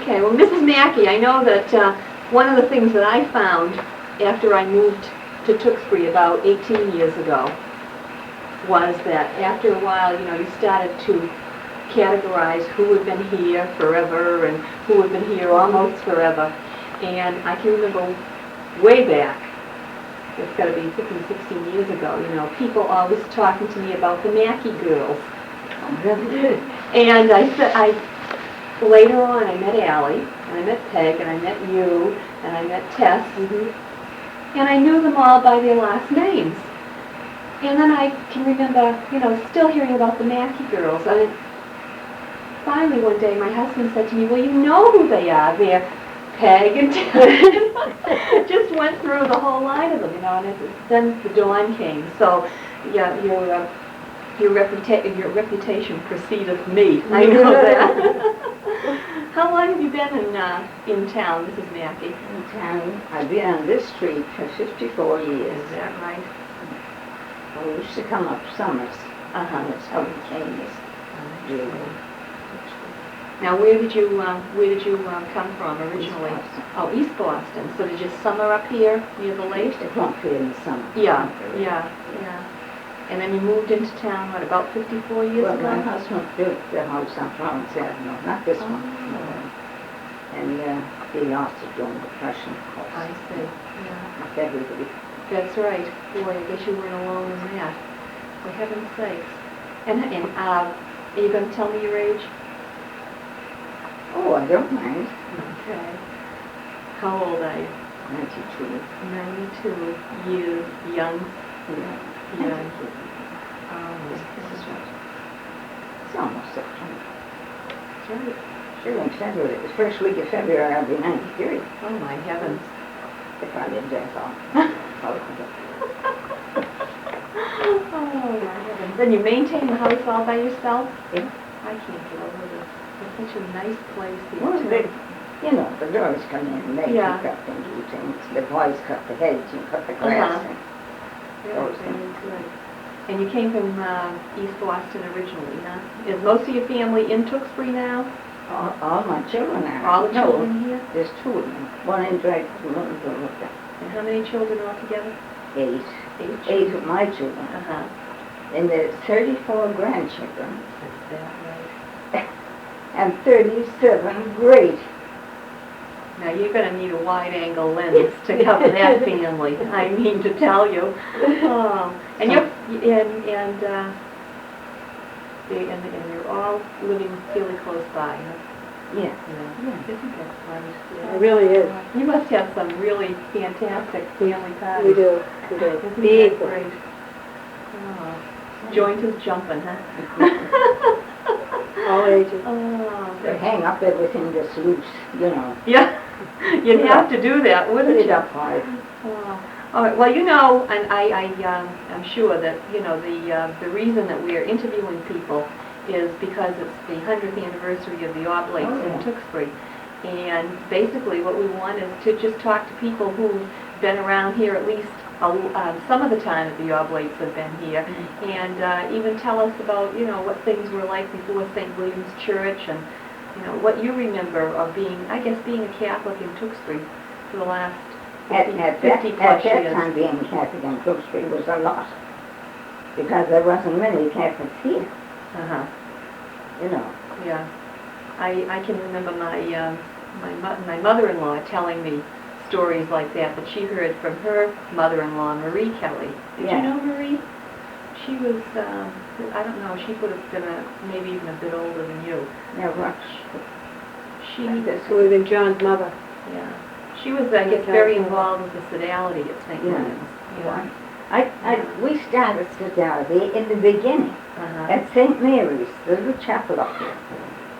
Okay, well, Mrs. Mackey, I know that one of the things that I found after I moved to Tewksbury about 18 years ago was that after a while, you started to categorize who had been here forever and who had been here almost forever. And I can remember way back, it's got to be 15, 16 years ago, people always talking to me about the Mackey girls. And later on I met Allie, and I met Peg, and I met you, and I met Tess, and I knew them all by their last names. And then I can remember, still hearing about the Mackey girls. And finally one day my husband said to me, well, you know who they are. They're Peg and Tess. Just went through the whole line of them, and then the dawn came. So, yeah, your reputation preceded me. I know that. How long have you been in town, Mrs. Mackey? In town, I've been on this street for 54 years. Is that right? We used to come up summers. That's how we came this. Now, where did you come from originally? East Boston. Oh, East Boston. So did you summer up here near the We lake? used to come up here in the summer. Yeah. And then you moved into town, what, about 54 years Well, ago? my husband built the house on Florence Avenue, not this one. And he lost it during the Depression, of course. I see. Yeah. Like everybody. That's right. Boy, I guess you weren't alone in that. For heaven's sakes. And are you going to tell me your age? Oh, I don't mind. Okay. How old are you? 92. 92 years young. Yeah. Young. This is right. It's almost September. That's right. Sure, in February. The first week of February, I'll be 93. Oh, my heavens. If I didn't death off. Oh, my heavens. And you maintain the house all by yourself? Yeah. I can't get over this. It's such a nice place here. Well, too. the girls come in and they Yeah. pick up and do things. The boys cut the hedge and cut the grass. And those Very things. good. And you came from East Boston originally, huh? Is most of your family in Tewksbury now? All my children are. All the children here? There's two of them. One in Dryden, one in Duluth. And how many children altogether? 8. 8 8 of my children. Uh-huh. And there's 34 grandchildren. Is that right? And 37 great. Now, you're going to need a wide-angle lens to cover that family, I mean to tell you. And you're all living fairly close by, huh? Yeah. Yeah. Isn't that fun? Yeah. It really is. You must have some really fantastic family parties. We do. We do. Isn't Big that one. great? Oh. Joint is jumping, huh? All ages. Oh, They hang up everything that's loose, yeah, you'd have to do that, Put wouldn't it you? up high. Oh. All right. Well, and I'm sure that the reason that we are interviewing people is because it's the 100th anniversary of the Oblates in Tewksbury, and basically what we want is to just talk to people who've been around here at least some of the time that the Oblates have been here, and even tell us about what things were like before St. William's Church, and what you remember of being a Catholic in Tewksbury for the last 50 At plus that years. time, being Catholic in Tewksbury was a lot, because there wasn't many Catholics here, Uh-huh. Yeah. I can remember my mother-in-law telling me stories like that she heard from her mother-in-law, Maureen Kelley. Did you know Marie? She was, I don't know, she would have been maybe even a bit older than you. Now, what? She This would have been John's mother. Yeah. She was, I guess, very involved with the sodality at St. William's. Yeah. We started sodality in the beginning Uh-huh. at St. Mary's, the little chapel up there.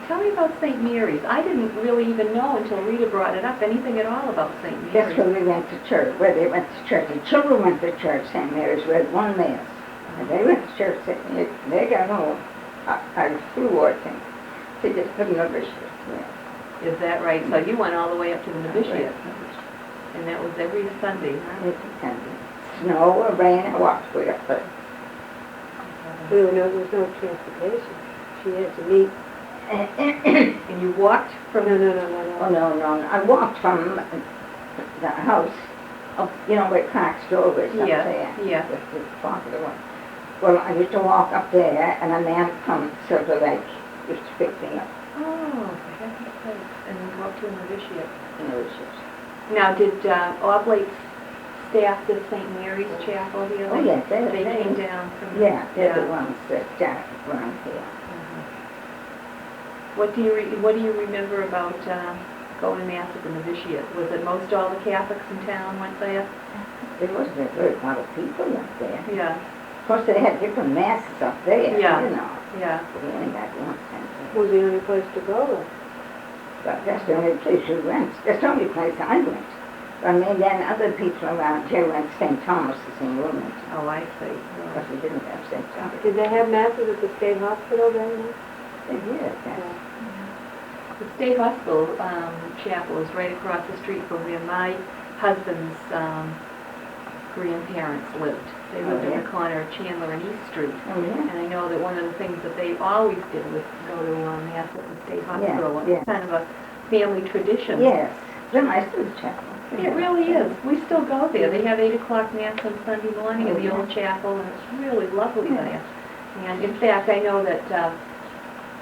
Tell me about St. Mary's. I didn't really even know until Rita brought it up anything at all about St. Mary's. That's where we went to church, where they went to church. The children went to church, St. Mary's. We had one mass. And they went to church, they got home. I flew, I think. They just put another shirt. Yeah. Is that right? So you went all the way up to the novitiate, and that was every Sunday, huh? It depended. Snow or rain, I walked way up there. There was no transportation. She had to meet And you walked from... Oh, no, I walked from the house up, you know, where Clark's door is up Yeah, there. yeah. The popular one. Well, I used to walk up there, and a man come sort of like, used to pick me up. Oh, for heaven's sakes. And then go up to the novitiate. And it was just, Now, did Oblate's staff, did St. Mary's Chapel here? oh, yes, They came down from... yeah, they're the ones that started around here. What do you remember about going to Mass at the novitiate? Was it most all the Catholics in town went there? There wasn't a very lot of people up there. Yeah, Of course, they had different masses up there, Yeah. you know. yeah. We only got one center. Was the only place to go. But that's the only place you went. That's the only place I went. I mean, then other people around here went to St. Thomas's in Wilmington, Oh, I see. because we didn't have St. Thomas. Did they have masses at the state hospital then? They did, yes. The State Hospital Chapel is right across the street from where my husband's grandparents lived. They lived Oh, in yeah. the corner of Chandler and East Street. Oh, yeah? And I know that one of the things that they always did was go to Mass at the State Hospital. yeah. It's kind of a family tradition. Yes. It's a nice little chapel. It really is. We still go there. They have 8 o'clock Mass on Sunday morning in the old chapel, and it's really lovely there. And in fact, I know that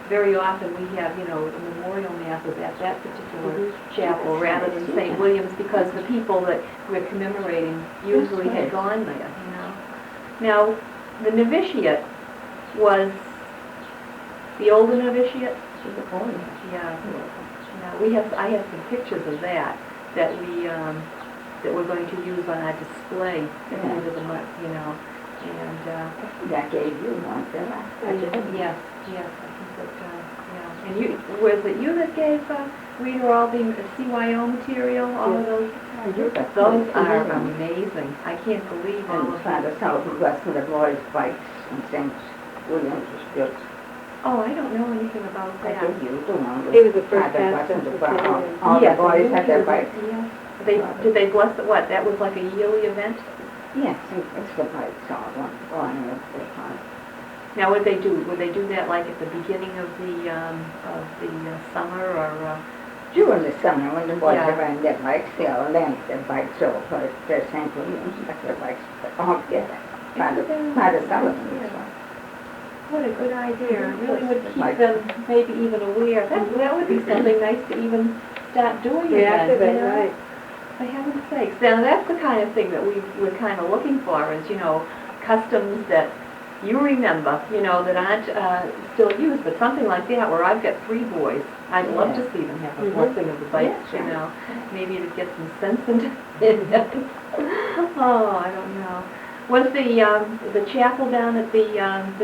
very often we have, you know, memorial masses at that particular chapel rather than St. William's, because the people that we're commemorating usually had gone there, you know. Now, the novitiate was the older novitiate. Oh, Yeah. Yeah, I have some pictures of that we're going to use on our display at the end of the month, you know. And I gave you one, didn't I? yes, I think that yeah. And was it you that gave Rita all the CYO material, all of those? Those are amazing. I can't believe all And of Father them. Sullivan was one of the boys' bikes in St. William's was built. Oh, I don't know anything about I that. gave you the one. He was the first Father pastor Wesson, to say that. all the Yes, boys had their bikes. Yeah. Did they bless it? What? That was like a yearly event. Yes, it's the bikes all one going up the time. Now, would they do that like at the beginning of the summer or? During the summer, when the boys Yeah. are riding their bikes, they all lend their bikes over to their St. William's, like their bikes all together. Father Sullivan was one. What a good idea. It really would keep them maybe even aware. That would be something nice to even start doing again, you Reactivate, know? right. For heaven's sakes. Now, that's the kind of thing that we're kind of looking for is, you know, customs that you remember, you know, that aren't still used, but something like that where I've got 3 boys. I'd love to see them have a blessing of the bikes, you know. Maybe to get some sense into it. Oh, I don't know. Was the chapel down at the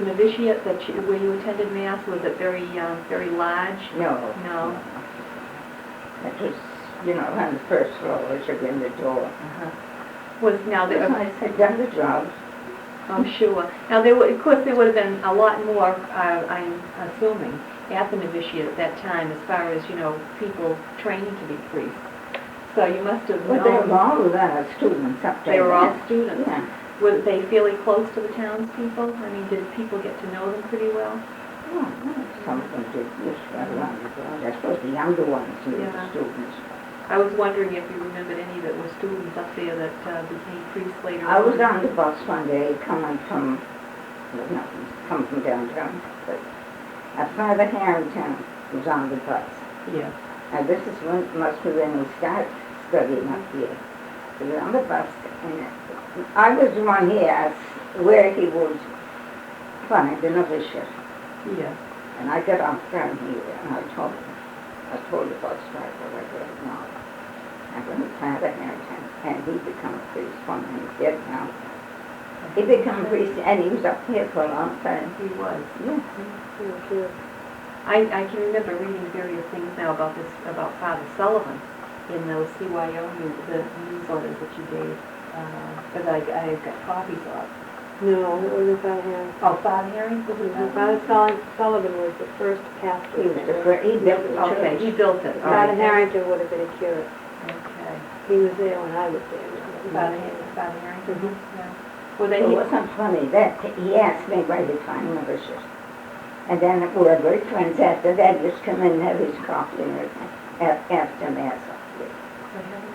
novitiate where you attended Mass, was it very large? No. No. It was, you know, on the first floor, as you're in the door. Was now It was nice, I'd done the job. I'm sure. Now, of course, there would have been a lot more, I'm assuming, at the novitiate at that time, as far as, you know, people training to be priests. So you must have Well, they were known. all students up there. They were all students. Yeah. Were they fairly close to the townspeople? I mean, did people get to know them pretty well? Oh, no, some of them did just right around the door. I suppose the younger ones who were Yeah. the students. I was wondering if you remembered any that were students up there that became priests later on. I was on the bus one day coming from, well, no, come from downtown, but Father Harrington was on the bus. Yeah. Now this is when, must have when he started studying up here. He was on the bus, and I was the one here as where he would find the novitiate. Yeah. And I got off down here, and I told the bus driver, I said, no, I'm going to Father Harrington, and he became a priest when he's dead now. He became a priest, and he was up here for a long time. He was. Yes. I can remember reading various things now about Father Sullivan in those CYO the newsletters that you gave, that I got copies of. No, it wasn't Father Harrington. Oh, Father Harrington? Father Sullivan was the first pastor. He was the first, he built the church. Okay, he built it. All Father right. Harrington would have been a curate. Okay. He was there when I was there. Father Harrington? Yeah. Were they? It wasn't funny, that he asked me why to find novitiate. And then we were good friends after that, just come in and have his coffee and everything, after Mass.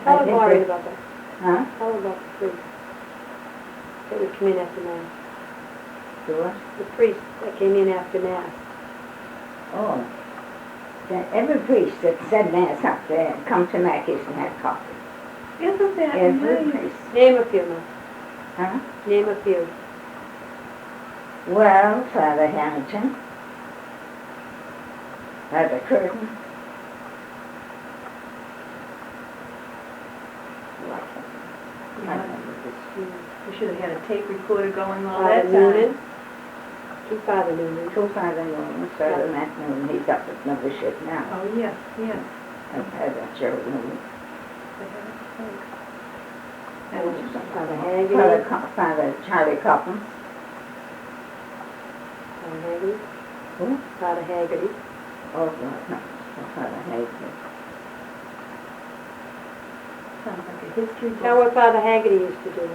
Tell think Maureen that- about that. Huh? Tell her about the priest that would come in after Mass. The what? The priest that came in after Mass. Oh. That every priest that said Mass up there come to Mackey's and have coffee. Isn't that Every nice? priest. Name a few, Ma. Huh? Name a few. Well, Father Hamilton, Father Curtin. You know, we should have had a tape recorder going all Father that Noonan. time. Two Father Noonan. Two Father Noonan, Father Matt Noonan, he's up at membership now. Oh, yes, yes. And Father Joe Noonan. Father Haggerty. Father Charlie Coppins. Father Haggerty. Who? Father Haggerty. Oh, no, Father Haggerty. Sounds like a history Tell book. what Father Haggerty used to do.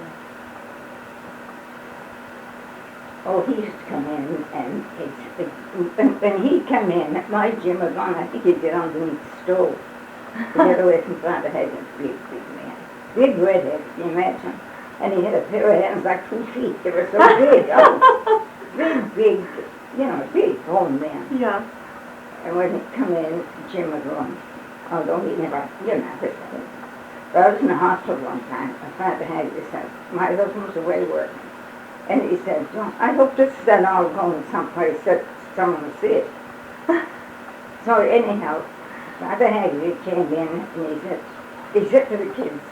Oh, he used to come in and when he come in, my gym was on, I think he'd get underneath the stove to get away from Father Haggerty, big man. Big redhead, can you imagine? And he had a pair of hands like 2 feet. They were so big. Oh, big, you know, big old man. Yeah. And when he come in, Jim was on, although he never, you know, but I was in the hospital one time, and Father Haggerty said, my husband was away working. And he said, "John, I hope this is not all going someplace that someone will see it." So anyhow, Father Haggerty came in and he said to the kids,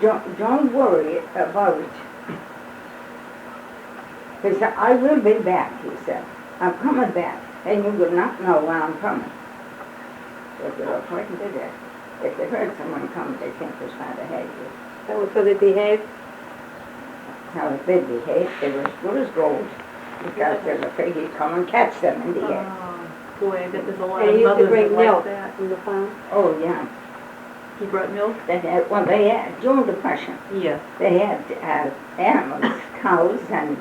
don't worry about it. He said, I will be back, he said. I'm coming back, and you will not know when I'm coming. So they were frightened to death. If they heard someone coming, they think it was Father Haggerty. That was so they behaved. How they behaved, they were as good as gold, because they were afraid he'd come and catch them in the air. Oh, boy, I bet there's a lot And of he used to mothers bring that like milk that. from the farm. Oh, yeah. He brought milk? They had, during the Depression, Yes. they had animals, cows, and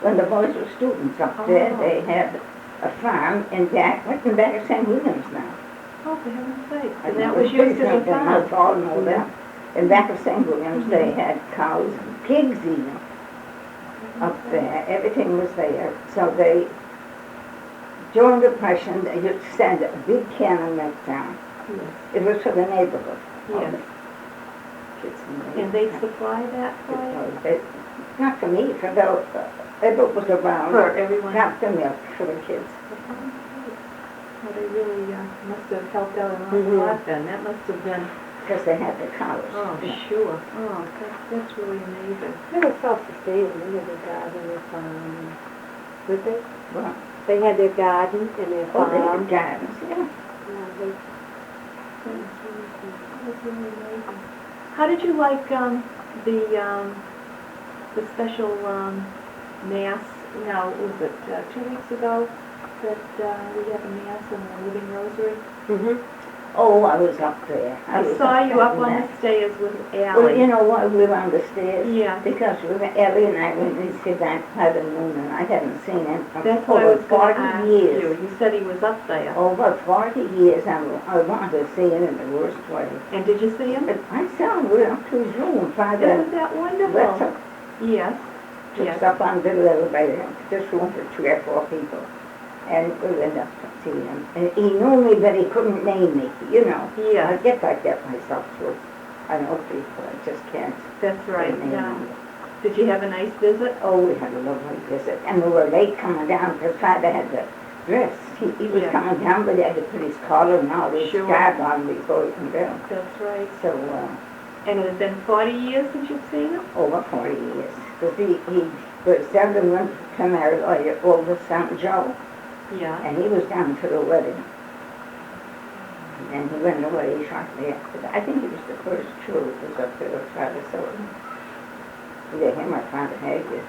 when the boys were students up there, Oh. they had a farm in back of St. William's now. Oh, for heaven's sake. I And know that was it's used big, as a not farm. all know that. In back of St. William's, they had cows and pigs even up there. Everything was there. So they, during the Depression, they used to send a big can of milk down. Yes. It was for the neighborhood. Yes. Kids And they'd supply that for you? Not for me, for those, everyone was around. For everyone? Got the milk for the kids. Well, they really must have helped out an awful Mhm. lot then. That must have been, Because they had the cows. oh, sure. Oh, that's really amazing. They were self-sustaining. They had their garden, their farm. And would they? Well, They had their garden and their oh, they farm. had gardens, yeah. Yeah, they, That's really amazing. How did you like the special mass? Now, was it 2 weeks ago that we had a mass in the Living Rosary? Mhm. Oh, I was up there. I was saw you up there. on the stairs with Well, you Allie. know why we were on the stairs? Yeah. Because Ellie and I went to see that Father Noonan. I hadn't seen him for That's what I over was going to 40 ask years. you. You said he was up there. Over 40 years, I wanted to see him in the worst way. And did you see him? But I saw him go up to his room. Father Isn't that wonderful? Wetzel Yes. took Yes. us up on the elevator, this room for 3 or 4 people. And we went up to see him. And he knew me, but he couldn't name me, you know. I Yes. get like that myself, too. I know people, I just can't. That's right. name Yeah. them. Did you have a nice visit? Oh, we had a lovely visit. And we were late coming down because Father had to dress. He was Yeah. coming down, but he had to put his collar and all his Sure. scarf on before he came down. That's right. So, And it had been 40 years since you've seen him? over 40 years. Because he was down to run to marry our oldest son, Joe. Yeah. And he was down for the wedding. And he went away shortly after that. I think he was the first true that was up there with Father Sullivan. Either him or Father Haggerty.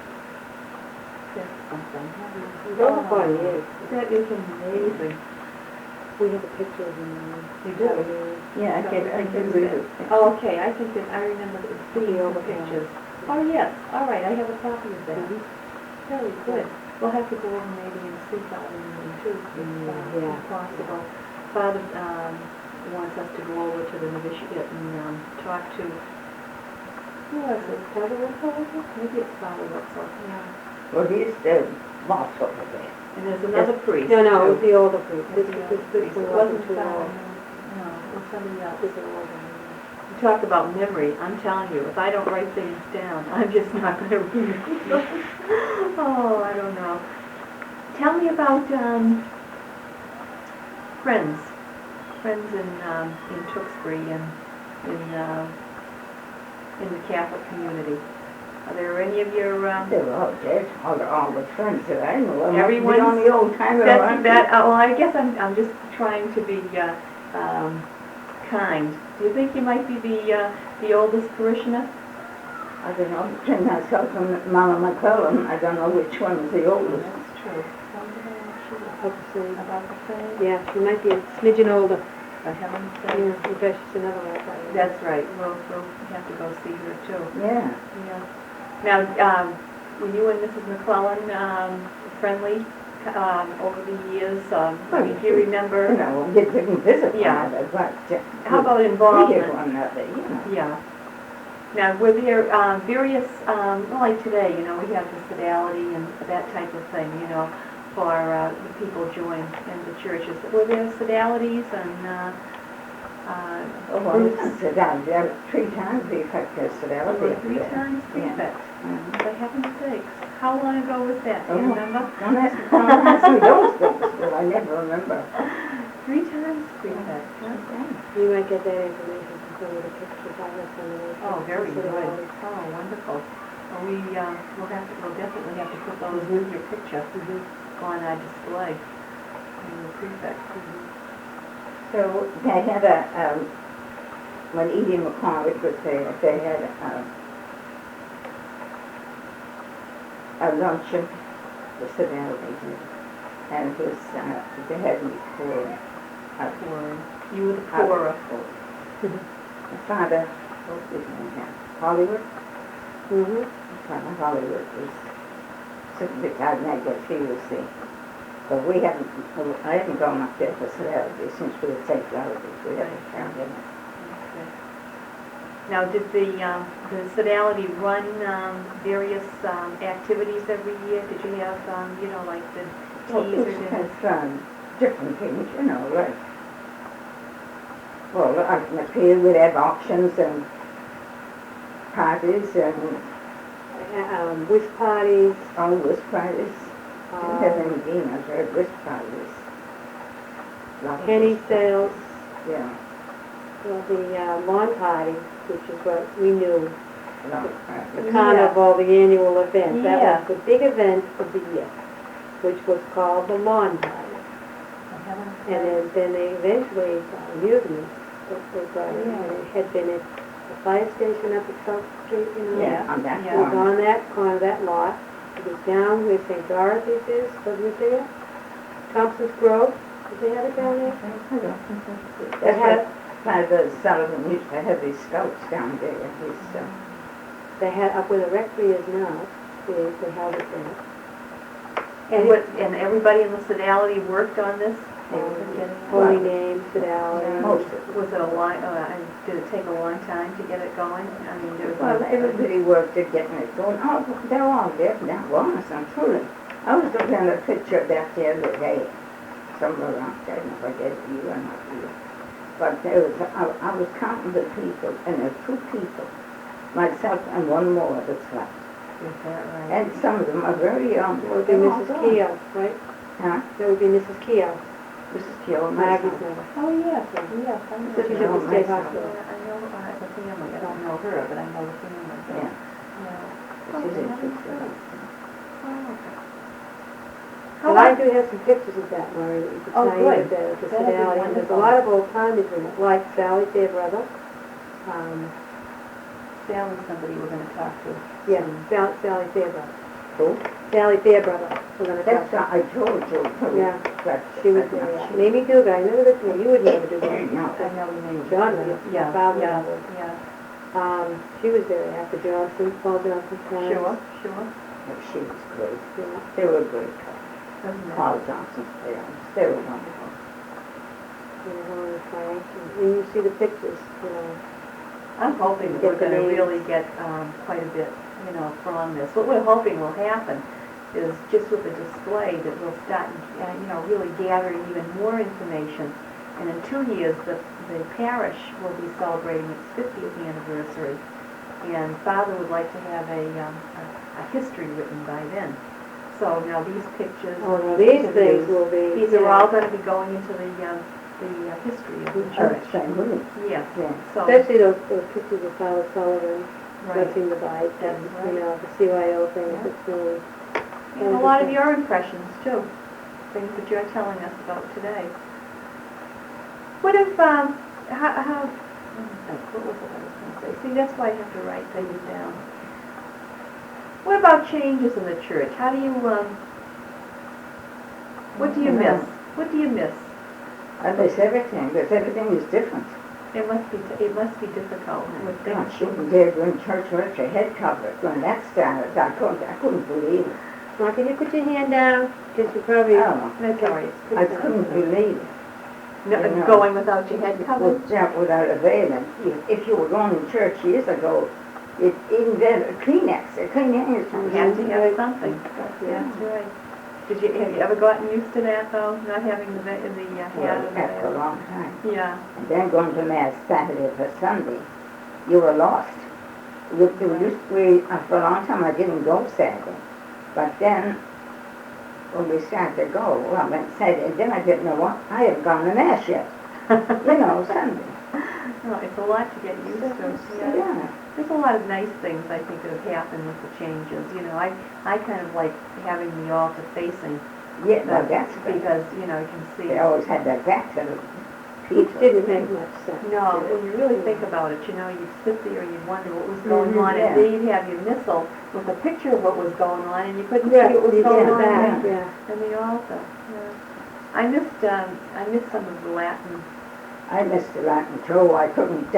That's something. Over 40 years. That is amazing. We have a picture of him. You do? Yeah, I can read it. Oh, okay, I think that I remember seeing The the overhead. pictures. Oh, yes, all right, I have a copy of that. Mhm. Very good. We'll have to go over maybe and see Father Newman too, Yeah. if possible. Father wants us to go over to the novitiate and talk to, who was it, Father Wetzel? Maybe it's Father Wetzel, yeah. Well, he's the boss over there. And there's another priest. No, no, it was too. the older priest. It This one wasn't wasn't too Father, old. no, it was somebody else. This one wasn't. You talk about memory, I'm telling you, if I don't write things down, I'm just not going to remember. Oh, I don't know. Tell me about friends in Tewksbury and in the Catholic community. Are there any of your They're all dead, all the friends that I know. Everyone's- the only old timer around. well, I guess I'm just trying to be kind. Do you think you might be the oldest parishioner? I don't know, between myself and Mama McClellan, I don't know which one is the oldest. That's true. About the same. About the same. Yeah, she might be a smidgen older. For heaven's Yeah, sake. I bet she's another one. That's right. We'll have to go see her too. Yeah. Yeah. Now, were you and Mrs. McClellan friendly over the years? I mean, do you You remember? know, we didn't visit one Yeah. another, but How about we involvement? did one another, you know. Yeah. Now, were there various, like today, you know, we have the sodality and that type of thing, you know, for the people join in the churches. Were there sodalities and Oh, well, we sit down there 3 times the effect of fidelity. were 3 times prefect? Mhm. For heaven's sakes. How long ago was that? Do you Oh. remember? Don't ask me those things, but I never remember. 3 times prefect. You might get that information from some of the pictures I have from the. Oh, very good. Oh, wonderful. Well, we'll definitely have to put those with your picture on our display. In the prefect. So they had when Edie McCormick was there, they had a luncheon for fidelity. And it was, they had me pour. Pouring. You were the pourer. My father, what's his name now? Hollywood? Mm-hmm. Father Hollywood was sitting beside me, I guess he was the, but I haven't gone up there for fidelity since we were St. Flowers. We haven't found him. Okay. Now, did the sodality run various activities every year? Did you have, you know, like the Well, teas or each dinners? has different things, you know, like, well, up here we'd have auctions and parties and Whisk parties. all whisk parties. Didn't have any games or whisk parties. Lot of Penny whisk sales. parties. Yeah. Well, the lawn party, which is what we knew, Lot of the parties. carnival, the annual event. Yeah. That was the big event of the year, which was called the lawn party. And then they eventually, amusements, they brought in, and it had been at the fire station up at South Street, you know? Yeah, on that Yeah. It was one. on that corner, that lot. It was down where St. Dorothy's is, wasn't it there? Thompson's Grove, did they have it down there? That's what Father Sullivan used to have these scouts down there. They had, up where the rectory is now, they held it there. And everybody in the sodality worked on this? They were getting it? Holy name, fidelity. Most of it. Was it did it take a long time to get it going? I mean, there was Well, everybody worked at getting it going. Oh, they're all dead now, honest and truly. I was looking at a picture of that the other day, somewhere around there, and if I get you or not you. But there was, I was counting the people, and there were 2 people, myself and one more that's left. Is that right? And some of them are very young. That would be They're all Mrs. gone. Keogh, right? Huh? That would be Mrs. Keogh, Mrs. Keogh, Maggie's myself. mother. Oh, yes, yes, I know. She's at the state hospital. I know the family. I don't know her, but I know the family. Yeah. Yeah. She's in Tewksbury. Oh, okay. But I do have some pictures of that, Maureen, that you can Oh, tell you good. the That'd be fidelity. And there's a wonderful. lot of old timers in it, like Sally Fairbrother. Sally's somebody we're going to talk to. Yeah, soon. Sally Fairbrother. Who? Sally Fairbrother, we're gonna talk That's to. what I told you. Yeah. But She was there, yeah. Amy Dugan, I remember that, well, you would never do that. No. I know the name. John would, Yeah, my father yeah, would. yeah. She was there after Johnson, Paul Johnson's time. Sure, sure. But she was great. Yeah. They were great couple. Doesn't it? Paul Johnson's parents, they were wonderful. And Frank, and you see the pictures, you know. I'm hoping that Get we're the going to names. really get quite a bit, from this. What we're hoping will happen is just with the display that we'll start, really gathering even more information. And in 2 years, the parish will be celebrating its 50th anniversary. And Father would like to have a history written by then. So now these pictures, Oh, no, these things will be. these are all going to be going into the history of the church. St. Louis. Yes. Yeah. So, Especially those pictures of Father Sullivan right. blessing the bike and, That's right. the CYO things, Yeah. it's really. And a lot of your impressions too, things that you're telling us about today. What if, what was it I was going to say? See, that's why I have to write things down. What about changes in the church? How do you, what do you miss? What do you miss? I miss everything, because everything is different. It must be difficult with I things. shouldn't dare go in church without your head covered. When that started, I couldn't believe it. Well, can you put your hand down? Because you probably. Oh, That's all right. I couldn't believe it. No, You know. going without your head covered? Without a veil. And if you were going to church years ago, even then, a Kleenex, a clean hands. You had to have something. That's right. Have you ever gotten used to that though, not having the hat and the After a veil? long time. Yeah. And then going to Mass Saturday for Sunday, you were lost. For a long time I didn't go Saturday. But then, when we started to go, well, I went Saturday, then I didn't know what, I haven't gone to Mass yet. Sunday. No, it's a lot to get used to. Yeah. There's a lot of nice things I think that have happened with the changes. I kind of like having the altar facing. Yeah, well, that's good. Because, you can see. They always had their back to the It people. didn't make much sense. No, did it? when you really think about it, you'd sit there and you'd wonder what was going on, yeah. and then you'd have your missal with a picture of what was going on, and you couldn't Yeah, see what was you going get on back, in yeah. the altar. Yeah. I missed some of the Latin. I missed the Latin too. I couldn't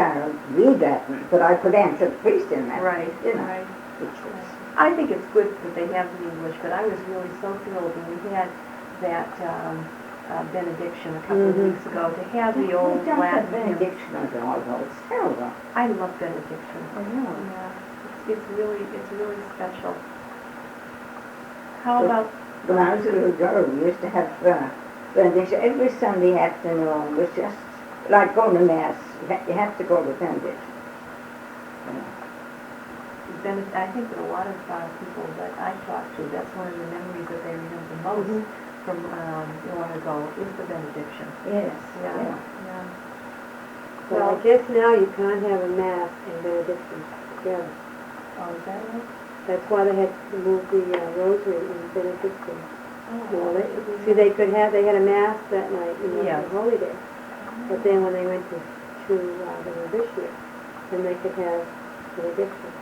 read Latin, but I could answer the priest in that. Right, You know, right. which was, I think it's good that they have the English, but I was really so thrilled when we had that benediction a couple of weeks ago to have the old we don't Latin have hymns. benediction at all, though. It's terrible. I love benediction. I know. Yeah, it's really special. How about When I was a little girl, we used to have benediction every Sunday afternoon. It was just like going to Mass. You have to go to benediction. I think that a lot of people that I talk to, that's one of the memories that they remember most from long ago is the benediction. Yes. Yeah. Well, I guess now you can't have a mass and benediction together. Oh, is that right? That's why they had to move the rosary and benediction. Oh, They had a mass that night, Yes. for Holy Day. But then when they went to the novitiate, then they could have benediction.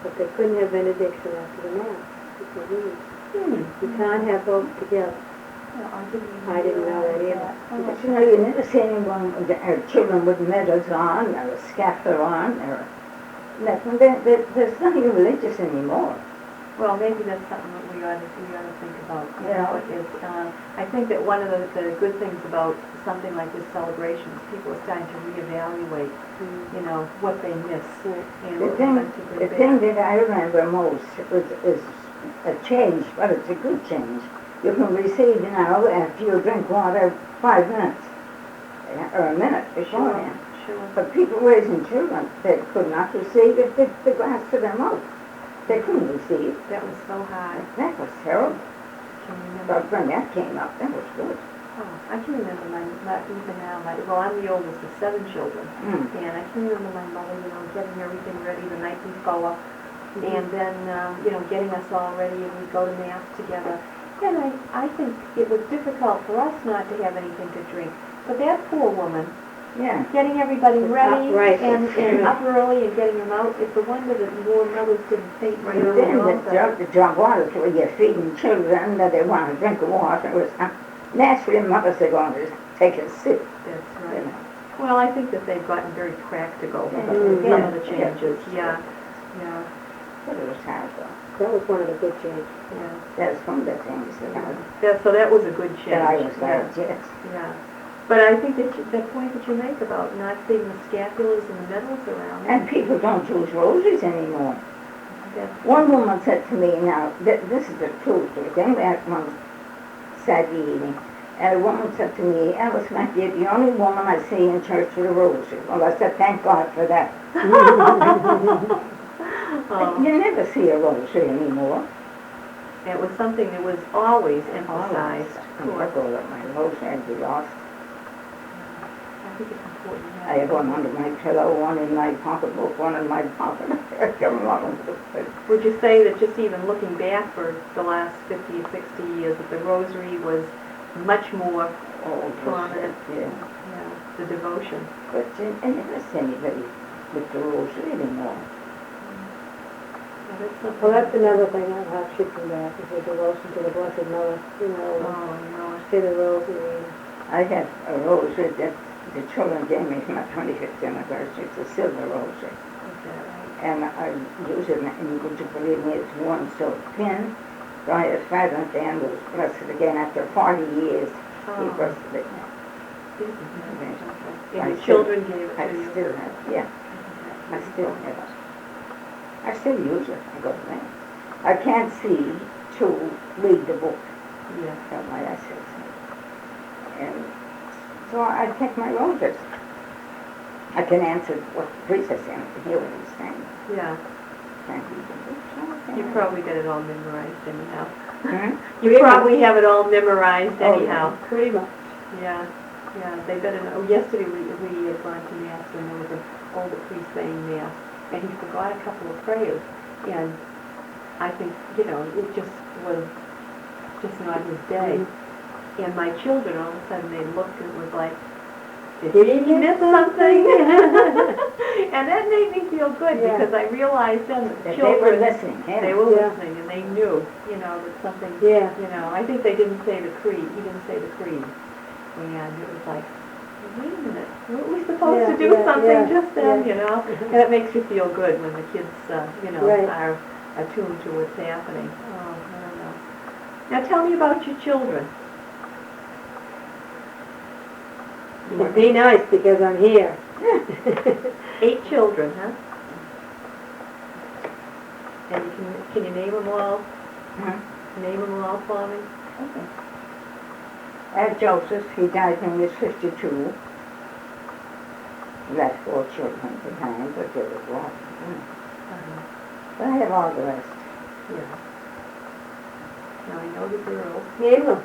But they couldn't have benediction after the mass. Because you can't have both together. No, I didn't know that either. But you never see anyone with children with medals on, or a scapular on, or nothing. There's nothing religious anymore. Well, maybe that's something that we ought to think about. I think that one of the good things about something like this celebration is people are starting to reevaluate, what they miss and The what thing, they want to the bring thing back. that I remember most is a change, but it's a good change. You can receive now after you drink water 5 minutes, or a minute beforehand. Sure. But people raising children, they could not receive if the glass to their mouth. They couldn't receive. That was so high. That was terrible. Can you remember? But when that came up, that was good. Oh, I can remember even now, I'm the oldest of 7 children. And I can remember my mother, getting everything ready the night before. And then, getting us all ready and we'd go to Mass together. And I think it was difficult for us not to have anything to drink. But that poor woman, Yeah. getting everybody ready Right. and up early and getting them out, it's a wonder that more mothers didn't faint right And on then the altar. the drunk water where you're feeding children that they want to drink water. It was naturally mothers are going to take a sip. That's right. Well, I think that they've gotten very practical with Yeah. some of the changes. Yeah. But it was hard though. That was one of the good changes. Yeah. That's one of the things Yeah, so that was a good change. that I was Yeah. glad, yes. Yeah. But I think that the point that you make about not seeing the scapulars and the medals around. And people don't use roses anymore. That's- One woman said to me, now, this is the truth, we came back one Saturday evening, and a woman said to me, Alice Mackey, you're the only woman I see in church with a rosary. Well, I said, thank God for that. Oh, You never see a rosary anymore. it was something that was always emphasized. I'm Of course. going to my rosary and be lost. I think it's important. to I have one under my pillow, one in my pocketbook, one in my pocket. I come along with it. Would you say that just even looking back for the last 50 or 60 years, that the rosary was much more prominent? Yeah. Yeah, the devotion. But I never see anybody with the rosary anymore. Yeah, that's something. Well, that's another thing I have should come back, is the devotion to the Blessed Mother, you know, Oh, no. say the rosary. I have a rosary that the children gave me for my 25th anniversary. It's a silver rosary. And I use it, and would you believe me, it's one silk pin. My father Dan was blessed again after 40 years. He Oh. blessed it. And your children gave it I to you? still have, yeah, I still have it. I still use it, I go to that. I can't see to read the book, Yeah. that's my essays. And so I take my roses. I can answer what the priest is saying, I can hear what he's saying. Yeah. Can't read the book. You probably got it all memorized anyhow. Hmm? You probably have it all memorized Oh, anyhow. Pretty much. Yeah, yeah, they better know. Yesterday we had gone to Mass and there was an older priest saying Mass and he forgot a couple of prayers. And I think, you know, it just was just not his day. And my children, all of a sudden, they looked and it was like, did he miss something? And that made me feel good Yeah. because I realized then that the That they were children, listening, they yeah. were Yeah. listening and they knew, you know, that something, Yeah. you know, I think they didn't say the creed, he didn't say the creed. And it was like, wait a minute, weren't we supposed to do Yeah, something yeah, just then, yeah. you know? And it makes you feel good when the kids, you know, Right. are attuned to what's happening. Oh, I don't know. Now tell me about your children. Be nice, because I'm here. 8 children, huh? And can you name them all? Huh? Name them all for me? Okay. Joseph, he died when he was 52. Left 4 children behind, but there was lots. But I have all the rest. Yeah. Now I know the girls. Name them.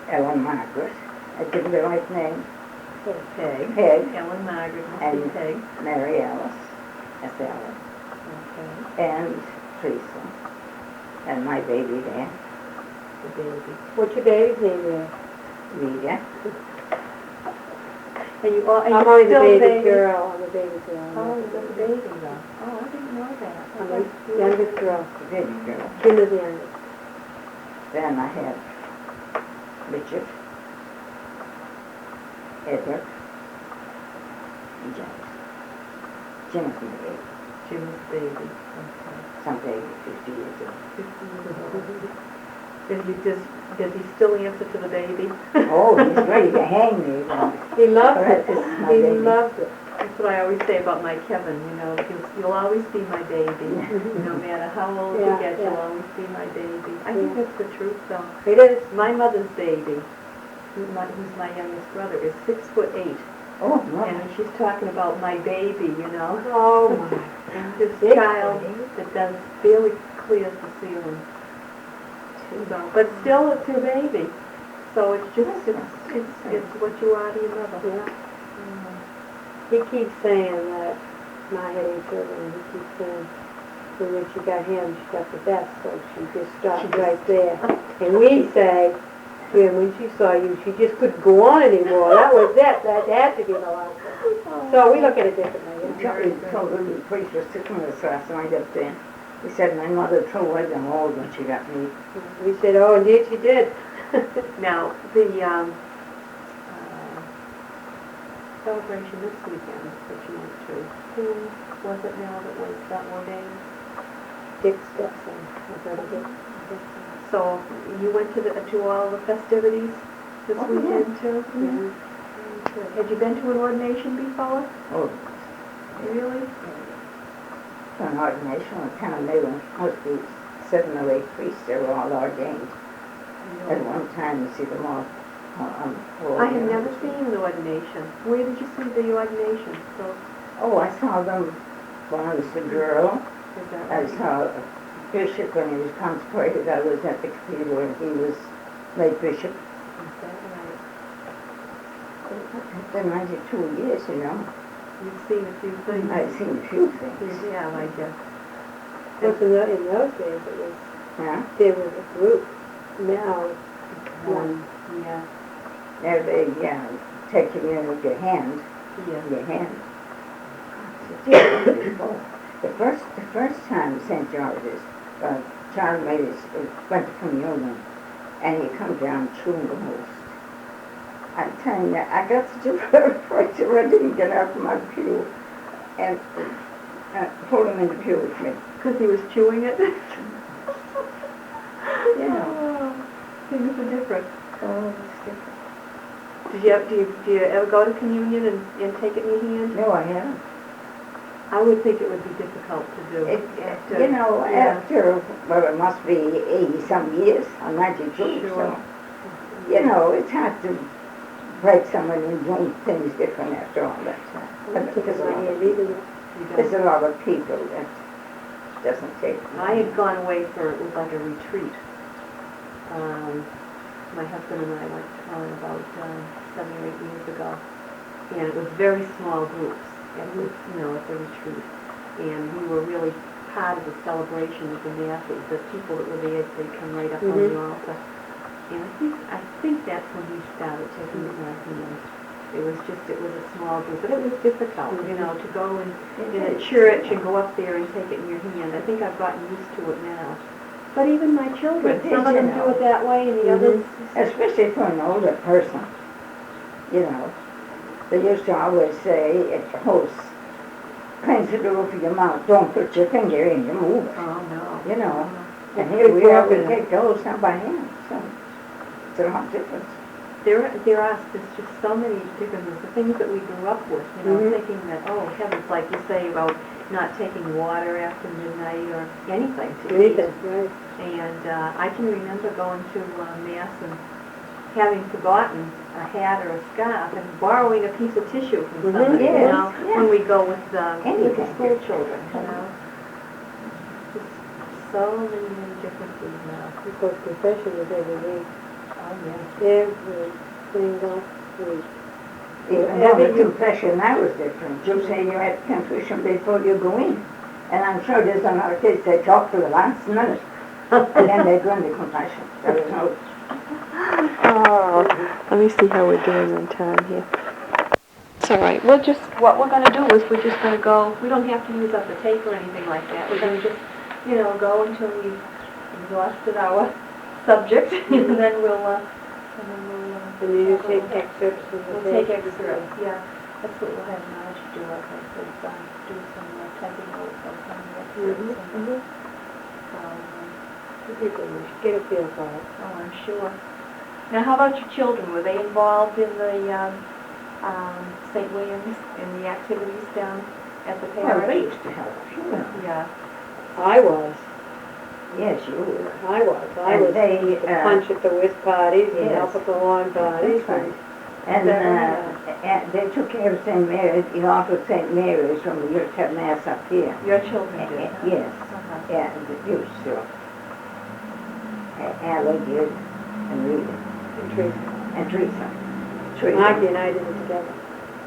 Ellen Margaret, I give her the right name. Peg. Peg. Ellen Margaret must be And Peg. Mary Alice, that's Ellen. Okay. And Teresa. And my baby there, The baby. What's your baby's name there? Rita. And you all, and I'm you're only the still baby baby? girl. I'm the baby girl. Oh, you're the baby though. Oh, I didn't know that. I'm the youngest girl. The baby girl. Jim is the youngest. Then I have Richard, Edward, and James. Jim is my baby. Jim's baby. Okay. Some baby 50 years old. 15 years old. Does he still answer to the baby? Oh, he's ready to hang me. He loves Correct, it. this is my He baby. loves it. That's what I always say about my Kevin, you know, you'll always be my baby. No matter how old you Yeah, get, you'll yeah. always be my baby. I think Yeah. that's the truth though. It is. My mother's baby, who's my youngest brother, is 6'8". Oh, no. And she's talking about my baby, you know. Oh, my. And this 6'8". child that does barely clears the ceiling. So, but still it's your baby. So it's just, it's what you are to your mother. Yeah. He keeps saying that, not having children, he keeps saying, so when she got him, she got the best, so she just stopped right there. And we say, yeah, when she saw you, she just couldn't go on anymore. That was it. That had to be the last one. So we look at it differently. He told her the priest was sitting with us last night up there. He said, my mother threw away them all when she got me. We said, oh, indeed she did. Now, celebration this weekend that you went to. Who was it now that was ordained? Dick Stepson, my brother Dick. So you went to all the festivities this Oh, weekend too? Yeah. Good. Had you been to an ordination before? Oh, Really? an ordination was kind of new. Must be 7 or 8 priests that were all ordained at one time. You see them all. I have never seen an ordination. Where did you see the ordination? So, Oh, I saw them when I was a girl. is that I right? saw a bishop when he was consecrated. I was at the cathedral and he was made bishop. Is that right? It's been 92 years, you know. You've seen a few things. I've seen a few things. Yeah, I guess. Of course, in those days, it was, Yeah. there was a group. Now, it's one. Yeah, Now they take you in with your hand. yeah. Your hand. The first time St. George's, child went to communion, and he come down chewing the most. I'm telling you, I got such a pressure, I didn't get out of my pew and pull him in the pew with me. Because he was chewing it? You know. Oh, things are different. Oh, it's different. Do you ever go to communion and take it in your hand? No, I haven't. I would think it would be difficult to do. After- You know, yeah. after, well, it must be 80-some years, I'm 92, Sure. so, you know, it's hard to break someone and doing things different after all that time. But there's a lot of people- You there's don't. a lot of people that doesn't take. I had gone away it was like a retreat. My husband and I went on about 7 or 8 years ago. And it was very small groups at the, at the retreat. And we were really part of the celebration of the masses. The people that were there, they'd come right up on the altar. And I think that's when he started taking it in our hand. It was a small group, but it was difficult, to go in a church and go up there and take it in your hand. I think I've gotten used to it now. But even my children, But some of them you do know. it that way and the others, Especially for an older person, you know. They used to always say, if the host cleans the roof of your mouth, don't put your finger in, you move it, oh no. you know. Oh, And here we are, we take the host out by hand, so it's a lot different. there's just so many differences, the things that we grew up with, thinking that, oh heavens, like you say about not taking water after midnight or anything to eat. Anything, right. And I can remember going to Mass and having forgotten a hat or a scarf and borrowing a piece of tissue from somebody, Yes, when we go with the Anything. school children, Just so many differences now. Of course, confession is every week. Oh, yeah. Every single week. Even though the confession now is different. You say you had confession before you go in. And I'm sure there's a lot of kids that talk to the last minute. And then they go into confession. There is no... Let me see how we're doing on time here. It's all right. What we're going to do is we're just going to go, we don't have to use up the tape or anything like that. We're going to just, go until we've exhausted our subject, and then we'll And you take excerpts from the we'll take tape. excerpts, yeah. That's what we'll have Marge do, like I said, do some typing notes on some of the excerpts. Mhm. People should get a feel for it. Oh, I'm sure. Now, how about your children? Were they involved in the St. Williams, in the activities down at the Well, they parish? used to help, you know. Yeah. I was. Yes, you were. I was. I And was they, the punch at the whist parties and yes. help at the lawn parties. That's right. And they took care of St. Mary's, the altar of St. Mary's when we used to have Mass up here. Your children did? huh? Yes. Uh-huh. Yeah, they used to. Allie did, and Rita, And Teresa. and Teresa. Mackey and I did it together.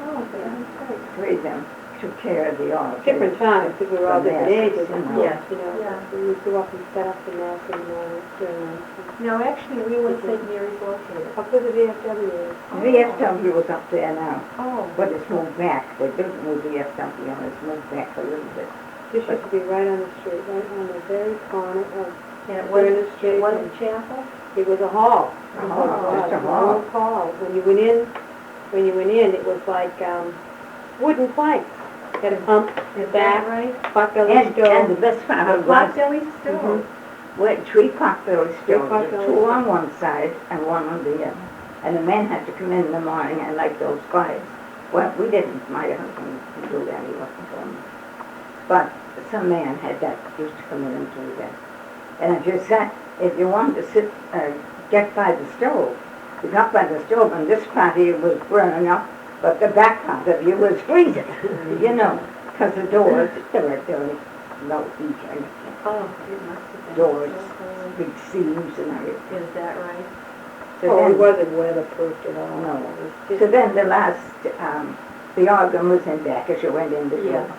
Oh, that's great. Three of them took care of the altar. Different times, because we were all The different masses, ages. you know. Yes. Yeah. We grew up and set up the mass in the morning during No, actually, we were St. Mary's located. up with the VFW. The VFW was up there now, Oh. but it's moved back. They didn't move the VFW, and it's moved back a little bit. This used to be right on the street, right on the very corner of, And it We're in wasn't, the street. it wasn't chapel? it was a hall. A hall, It was just a an hall. old hall. When you went in, when you went in, it was like, wooden planks. Had a pump in the back, right? potbelly And the stove. best part of it was, Pot-belly stove. we had 3 pot-belly stoves, pot-belly 2 on stoves. one side and 1 on the other. And the men had to come in the morning and light those fires. Well, we didn't, my husband didn't do that, he wasn't home. But some man had that, used to come in and do that. And if you wanted to sit, get by the stove, you got by the stove and this part of you was burning up, but the back part of you was freezing, you know, because the doors, there were no heat or anything. Oh, it must have been. Doors, so cold. big seams and everything. Is that right? So Oh, it then- wasn't weatherproofed at all. No. It was just- So then the last, the organ was in back as you went in the door. Yes.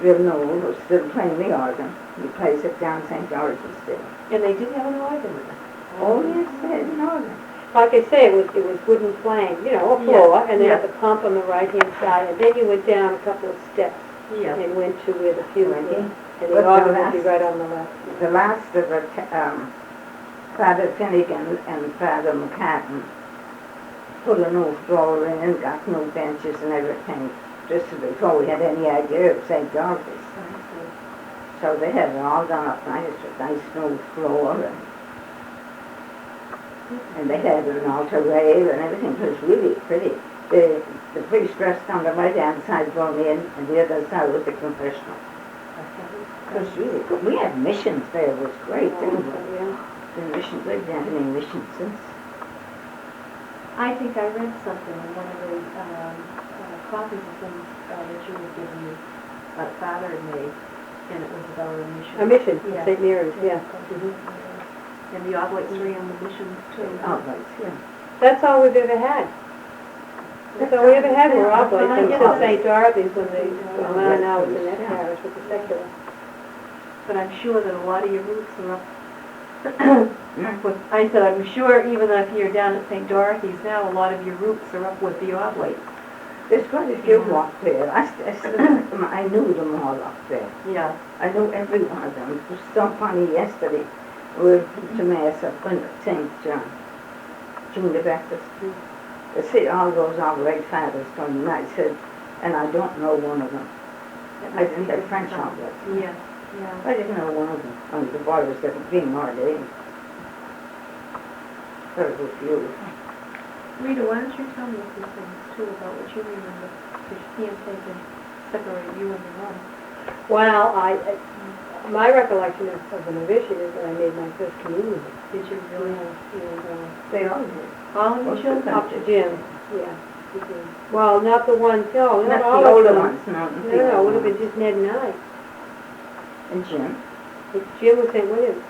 Bill Noel was still playing the organ. He plays it down St. George's still. And they did have an organ with it. Oh, yes, they had an organ. Like I say, it was wooden plank, you know, a floor, and then had the pump on the right-hand side, and then you went down a couple of steps Yeah. and went to where the fuse Right was. in. And But the the organ would be last- right on the left. The last of it, Father Finnegan and Father McCartan put a new floor in and got new benches and everything, just before we had any idea of St. George's. So they had it all done up nice, with nice smooth floor, and they had an altar rail and everything. It was really pretty. The priest rested on the right-hand side going in, and the other side was the confessional. It was really good. We had missions there. It was great, didn't we? Yeah. The missions, we've had any missions since. I think I read something in one of the copies of things that you were giving me, Father had made, and it was about a mission. A mission, Yeah. St. Mary's, yeah. And the oblates ran the missions too. Oh, right, yeah. That's all we've ever had. That's all we ever had were That's oblates, fine, until yeah. St. Dorothy's when they, Oh, when I was right, in that yeah. parish with the secular. But I'm sure that a lot of your roots are up. I said, I'm sure even if you're down at St. Dorothy's now, a lot of your roots are up with the oblates. There's quite a few up there. I knew them all up there. Yeah. I knew every one of them. It was so funny yesterday. We went to Mass up in St. John the Baptist. I see all those oblate fathers coming, and I said, and I don't know one of them. I didn't have French oblates. Yeah, yeah. I didn't know one of them. Only the boy was being ordained. But it was beautiful. Rita, why don't you tell me a few things too about what you remember? Because you can't take and separate you and the mom. Well, my recollection of the novitiate is that I made my first communion. Did you Yeah, really? and, They all did. All of your Most of them children? up to Jim, yeah. to Jim. Well, not the ones, no, Not not all the of older them. ones, no. No, it would have been just Ned and I. And Jim. Jim was St. William's.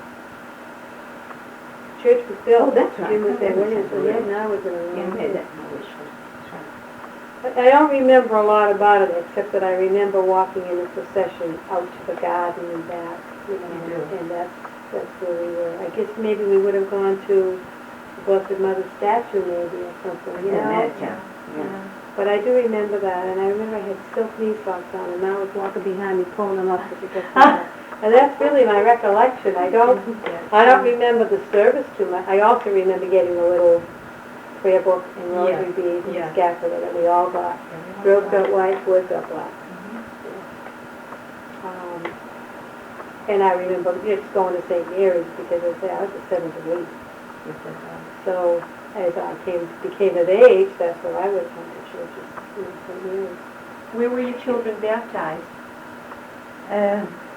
Church was built. Oh, that's right. Jim was St. William's, so St. Ned and I was in a Jim room. had that knowledge. That's right. I don't remember a lot about it, except that I remember walking in a procession out to the garden and back, you know, You do. and that's where we were. I guess maybe we would have gone to the Blessed Mother's statue maybe or something, you know? Imagine. Yeah. But I do remember that, and I remember I had silk knee socks on, and I was walking behind me pulling them up to get them. And that's really my recollection. I don't remember the service too much. I also remember getting a little prayer book and rosary beads and Yeah. scapular that we all got. Girls got white, boys got black. And I remember just going to St. Mary's because I was a 7th grade. So as I became of age, that's where I would come to churches, St. Mary's. Where were your children baptized?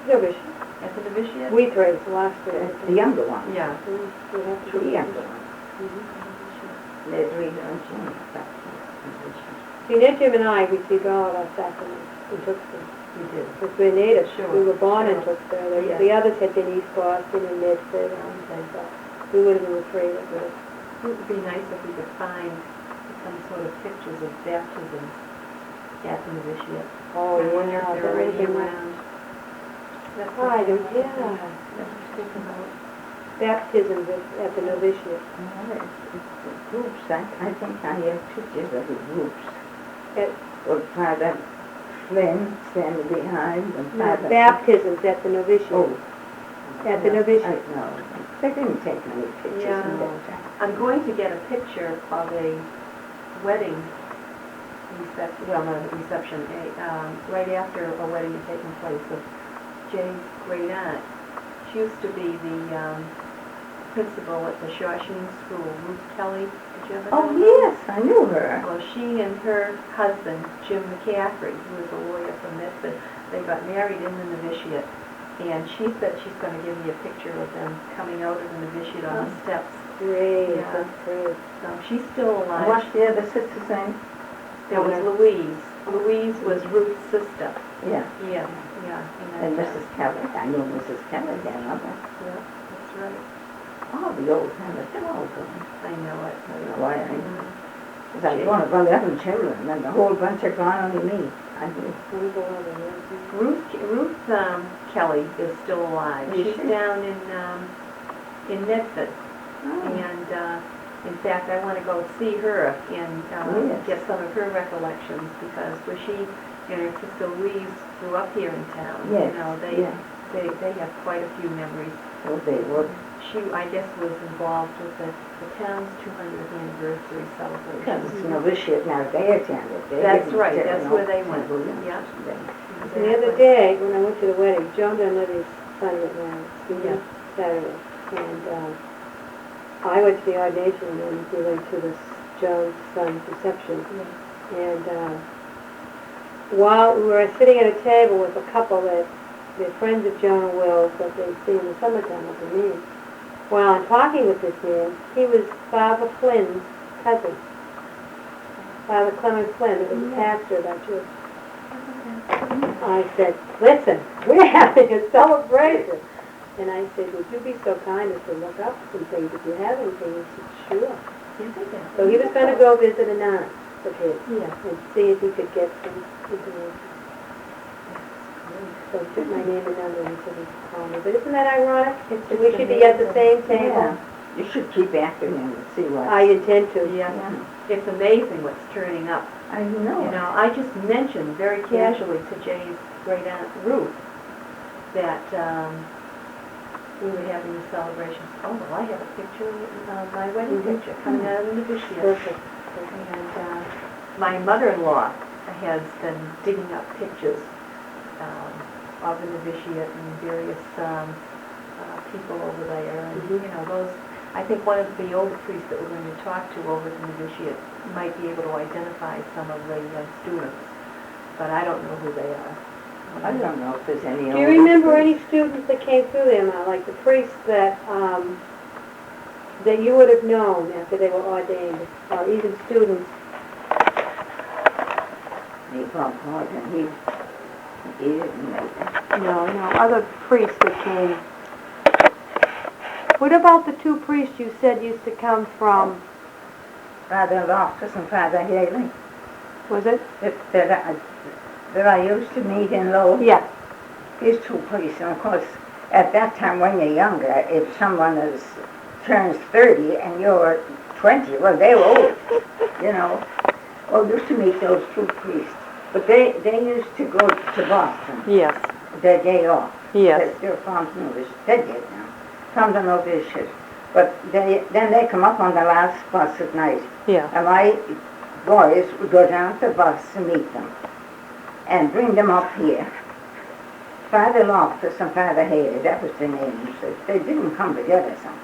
Novitiate. At the novitiate? We three, the last three. The younger one. Yeah. We have to Three be younger ones. Mhm. There's Rita and Jim. See, Ned, Jim, and I received all of our sacraments in Tewksbury. You did. Because we're natives. Sure. We were born in Sure. Tewksbury. Yes. The others had been East Boston and Medford, and we would have been afraid of it. It would be nice if we could find some sort of pictures of baptisms at the novitiate. Oh, I wonder yeah, if they're that already would've been nice. around. That's Oh, I don't, yeah. That's what I'm about. Baptisms at the novitiate. Groups, I think I have pictures of the groups. At, With Father Flynn standing behind and no, Father... baptisms at the novitiate. Oh, At the novitiate? No, they didn't take many pictures Yeah. in that time. I'm going to get a picture of a wedding reception, well, not a reception, right after a wedding had taken place of Jay's great aunt. She used to be the principal at the Shawshene School, Ruth Kelley. Did you ever know Oh, her? yes, I knew her. Well, she and her husband, Jim McCaffrey, who was a lawyer from Medford, they got married in the novitiate. And she said she's going to give me a picture of them coming out of the novitiate on the steps. Great, Yeah. that's great. So she's still alive. What's the other sister's name? There was Louise. Louise was Ruth's sister. Yeah, Yeah, yeah. and Mrs. Kelly. I know Mrs. Kelly then, I bet. Yeah, that's right. Oh, the old family, they're all gone. I know it. I don't know why I know. Because I was one of 11 children, and the whole bunch are gone, only me. I do. Ruth Kelley is still alive. Is She's she? down in Medford. Oh. And in fact, I want to go see her and Yes. get some of her recollections because where she and her sister Louise grew up here in town. Yes, You know, yeah. they have quite a few memories. Oh, they were. She, I guess, was involved with the town's 200th anniversary celebration. Because it's novitiate now, they attended. They That's didn't right, attend that's no where they went. St. William's. Yeah. They- The other day, when I went to the wedding, Joan Dunleavy's son got married, Yeah. Saturday, and I went to the ordination, and we went to this Joan's son's reception. And while we were sitting at a table with a couple that they're friends of Joan and Will's that they see in the summertime up in Maine, while I'm talking with this man, he was Father Flynn's cousin, Father Clement Flynn, who was the pastor of that church. I said, listen, we're having a celebration. And I said, would you be so kind as to look up some things if you have anything? He said, sure. So he was going to go visit an aunt of his and see if he could get some information. So he took my name and number and said he'd call me. But isn't that ironic? We should be at the same table. Yeah. You should keep after him and see what. I intend to. Yeah, Yeah. it's amazing what's turning up. I know. You know, I just mentioned very casually to Jay's great aunt Ruth that we were having these celebrations. Oh, well, I have a picture of my wedding picture coming out of the novitiate. Perfect. And my mother-in-law has been digging up pictures of the novitiate and various people over there. And, you know, those, I think one of the older priests that we're going to talk to over at the novitiate might be able to identify some of the students, but I don't know who they are. I don't know if there's any. Do you remember any students that came through there now, like the priests that that you would have known after they were ordained, or even students? He Bob Horton, he didn't make it. No, other priests that came. What about the two priests you said used to come from, Father Loftus and Father Haley, was it? that I used to meet in Lowell. Yeah. These two priests, and of course, at that time when you're younger, if someone turns 30 and you're 20, well, they were old, you know. Well, used to meet those two priests. But they used to go to Boston, Yes. their day off. Yes. They're from the novitiate, they did now, from the novitiate. But then they come up on the last bus at night. Yeah. And my boys would go down to the bus to meet them and bring them up here. Father Loftus and Father Haley, that was their names. They didn't come together sometimes.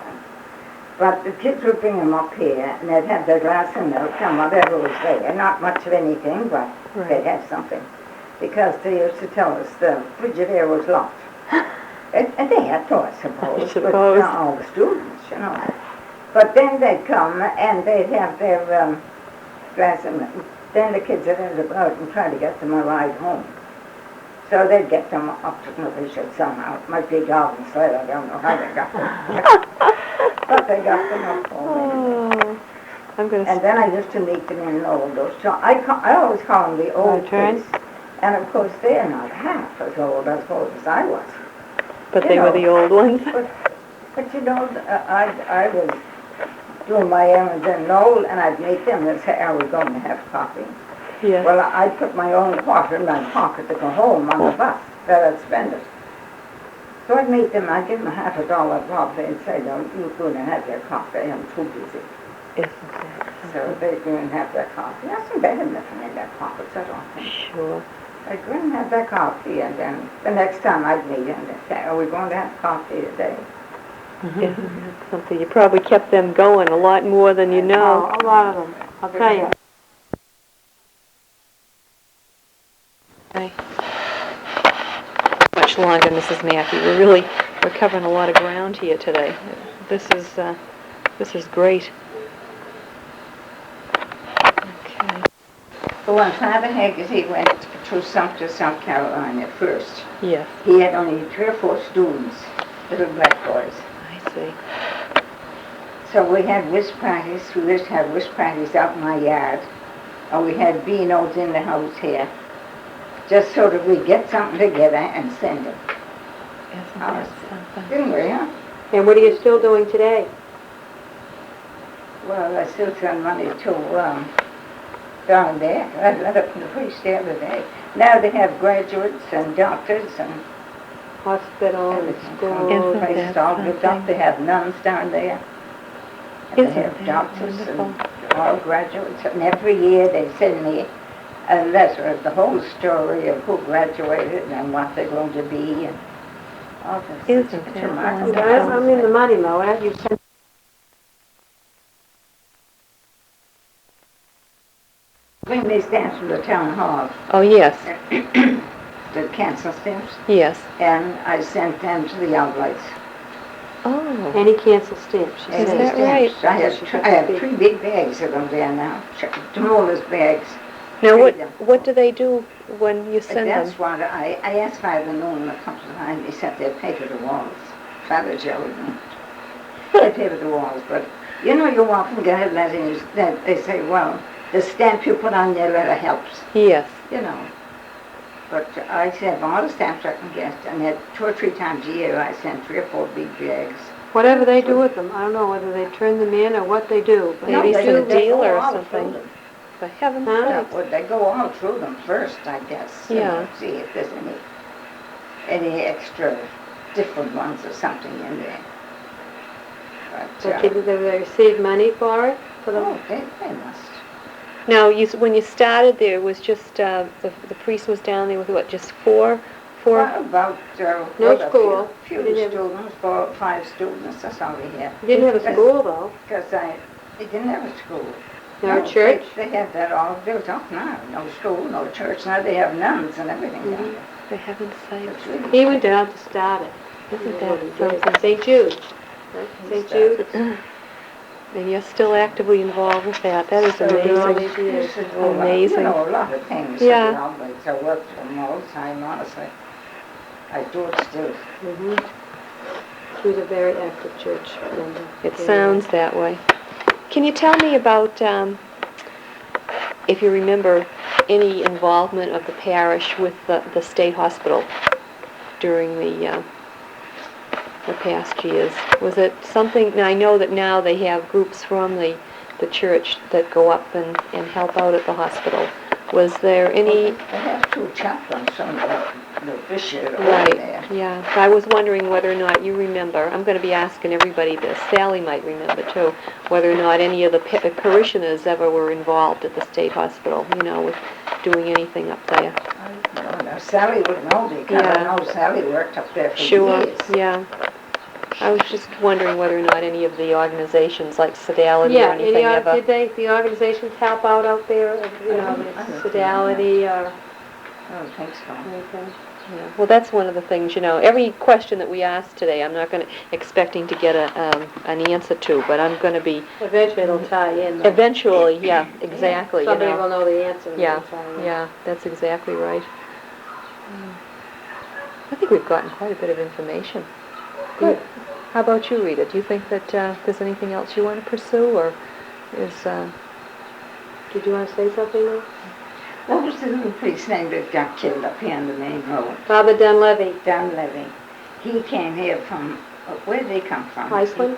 But the kids would bring them up here, and they'd have their glass of milk and whatever was there. Not much of anything, but they'd have something. Because they used to tell us the Frigidaire was locked. and they had to, I suppose. But not all the students, you know. But then they'd come, and they'd have their glass of milk. Then the kids would end about and try to get them a ride home. So they'd get them up to the novitiate somehow. It might be a dog and sled, I don't know how they got them. But they got them up home. Oh, I'm going to... And then I used to meet them in Lowell. I always call them the old turn? priests. And of course, they're not half as old as I was. But you they know, were the old ones. But you know, I was doing my errands in Lowell, and I'd meet them and say, are we going to have coffee? Yes. Well, I'd put my own quarter in my pocket to go home on the bus, that I'd spend it. So I'd meet them, I'd give them $50 Bob, they'd say, no, you go and have their coffee, I'm too busy. Isn't that So they'd go and have their coffee. That's not bad enough in their pockets, I don't think. sure? I'd go and have their coffee, and then the next time I'd meet them, they'd say, are we going to have coffee today? Isn't that something? You probably kept them going a lot more than you know. Oh, a lot of them, I'll tell you. Okay. Much longer, Mrs. Mackey. We're covering a lot of ground here today. This is great. Okay. But when Father Haggerty went to Sumter, South Carolina first, Yes, he had only 3 or 4 students, little black boys. I see. So we had whist parties. We used to have whist parties out in my yard. Or we had beanos in the house here. Just so that we get something together and send them. Isn't that something? Didn't we, huh? And what are you still doing today? Well, I still send money to down there. I let up from the priest the other day. Now they have graduates and doctors and Hospital and everything. school. From the place all built up. They have nuns down there. And they have doctors and all graduates. And every year they send me a letter of the whole story of who graduated and what they're going to be and all this. Isn't It's that remarkable. wonderful? I'm in the money, Mona. You sent Bring these stamps from the town hall, Oh, yes, the cancel stamps, yes. and I sent them to the outlets. Oh, any cancel stamps, she Is said. that right? I have 3 big bags of them there now, tremendous bags. now what do they do when you But send that's them? what I asked Father Nolan a couple of times. He said they'd paper the walls. Father jellied me. They paper the walls, but you know you often get a letter that they say, well, the stamp you put on your letter helps, Yes. you know. But I said all the stamps I can get, and that 2 or 3 times a year I sent 3 or 4 big bags. Whatever they do with them, I don't know whether they turn them in or what they do. But Maybe they through go deal or all something. through them. For heaven's Yeah, sake. well, they go all through them first, I guess. you Yeah. know, see if there's any extra different ones or something in there. So But, did they receive money for it? For them? oh, they must. Now, when you started there, it was just, the priest was down there with what, just four? Well, about, No well, a school. few You didn't have- students, 4 or 5 students, that's all we had. You didn't have a school, though. Because they didn't have a school. No church? They have that all built up now. No school, no church. Now they have nuns and everything down there. For heaven's sake. It's really He went down to start it. Isn't that something? St. Jude. St. Jude. And you're still actively involved with that. That is So amazing. knowledge, yes. Amazing. You know, a lot of things. Yeah. You know, but I work for them all the time, honestly. I do it still. She was a very active church member. It sounds that way. Can you tell me about, if you remember, any involvement of the parish with the state hospital during the past years? Was it something, now I know that now they have groups from the church that go up and help out at the hospital. Was there any... They have 2 chaplains, some of the bishop over Right, there. yeah. I was wondering whether or not you remember, I'm going to be asking everybody this, Sally might remember too, whether or not any of the parishioners ever were involved at the state hospital, you know, with doing anything up there. I don't know. Sally would know because Yeah. I know Sally worked up there for Sure, years. yeah. I was just wondering whether or not any of the organizations like Sodality or Yeah, anything ever... did the organizations help out there? You know, I don't Sodality or I don't think so. anything? Yeah. Well, that's one of the things, you know, every question that we ask today, I'm not going to, expecting to get an answer to, but I'm going to be, Eventually it'll tie in. though. eventually, yeah, exactly, you Somebody know. will know the answer. and Yeah, it'll tie in. yeah, that's exactly right. I think we've gotten quite a bit of information. Good. How about you, Rita? Do you think that there's anything else you want to pursue, or is... Did you want to say something now? What was the little priest's name that got killed up here on the main road? Father Dunleavy, Don Levy. He came here from, where did he come from? Iceland?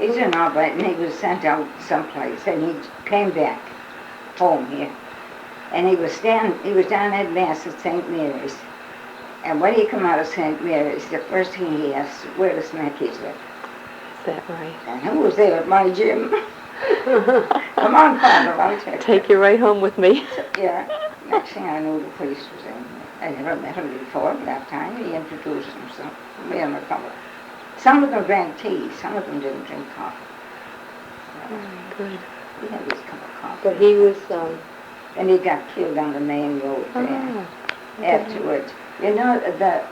He's in Albert, and he was sent out someplace, and he came back home here. And he was down at Mass at St. Mary's, And when he come out of St. Mary's, the first thing he asked, where does Mackey's live? Is that right? And who was there at my gym? Come on, Father, I'll Take you right home with me. Yeah. Next thing I knew, the priest was in. I never met him before, but that time he introduced himself. Me and my couple. Some of them drank tea, some of them didn't drink coffee. Good. He had his cup of coffee. But he was, And he got killed on the main road there. Oh, Afterwards. You know,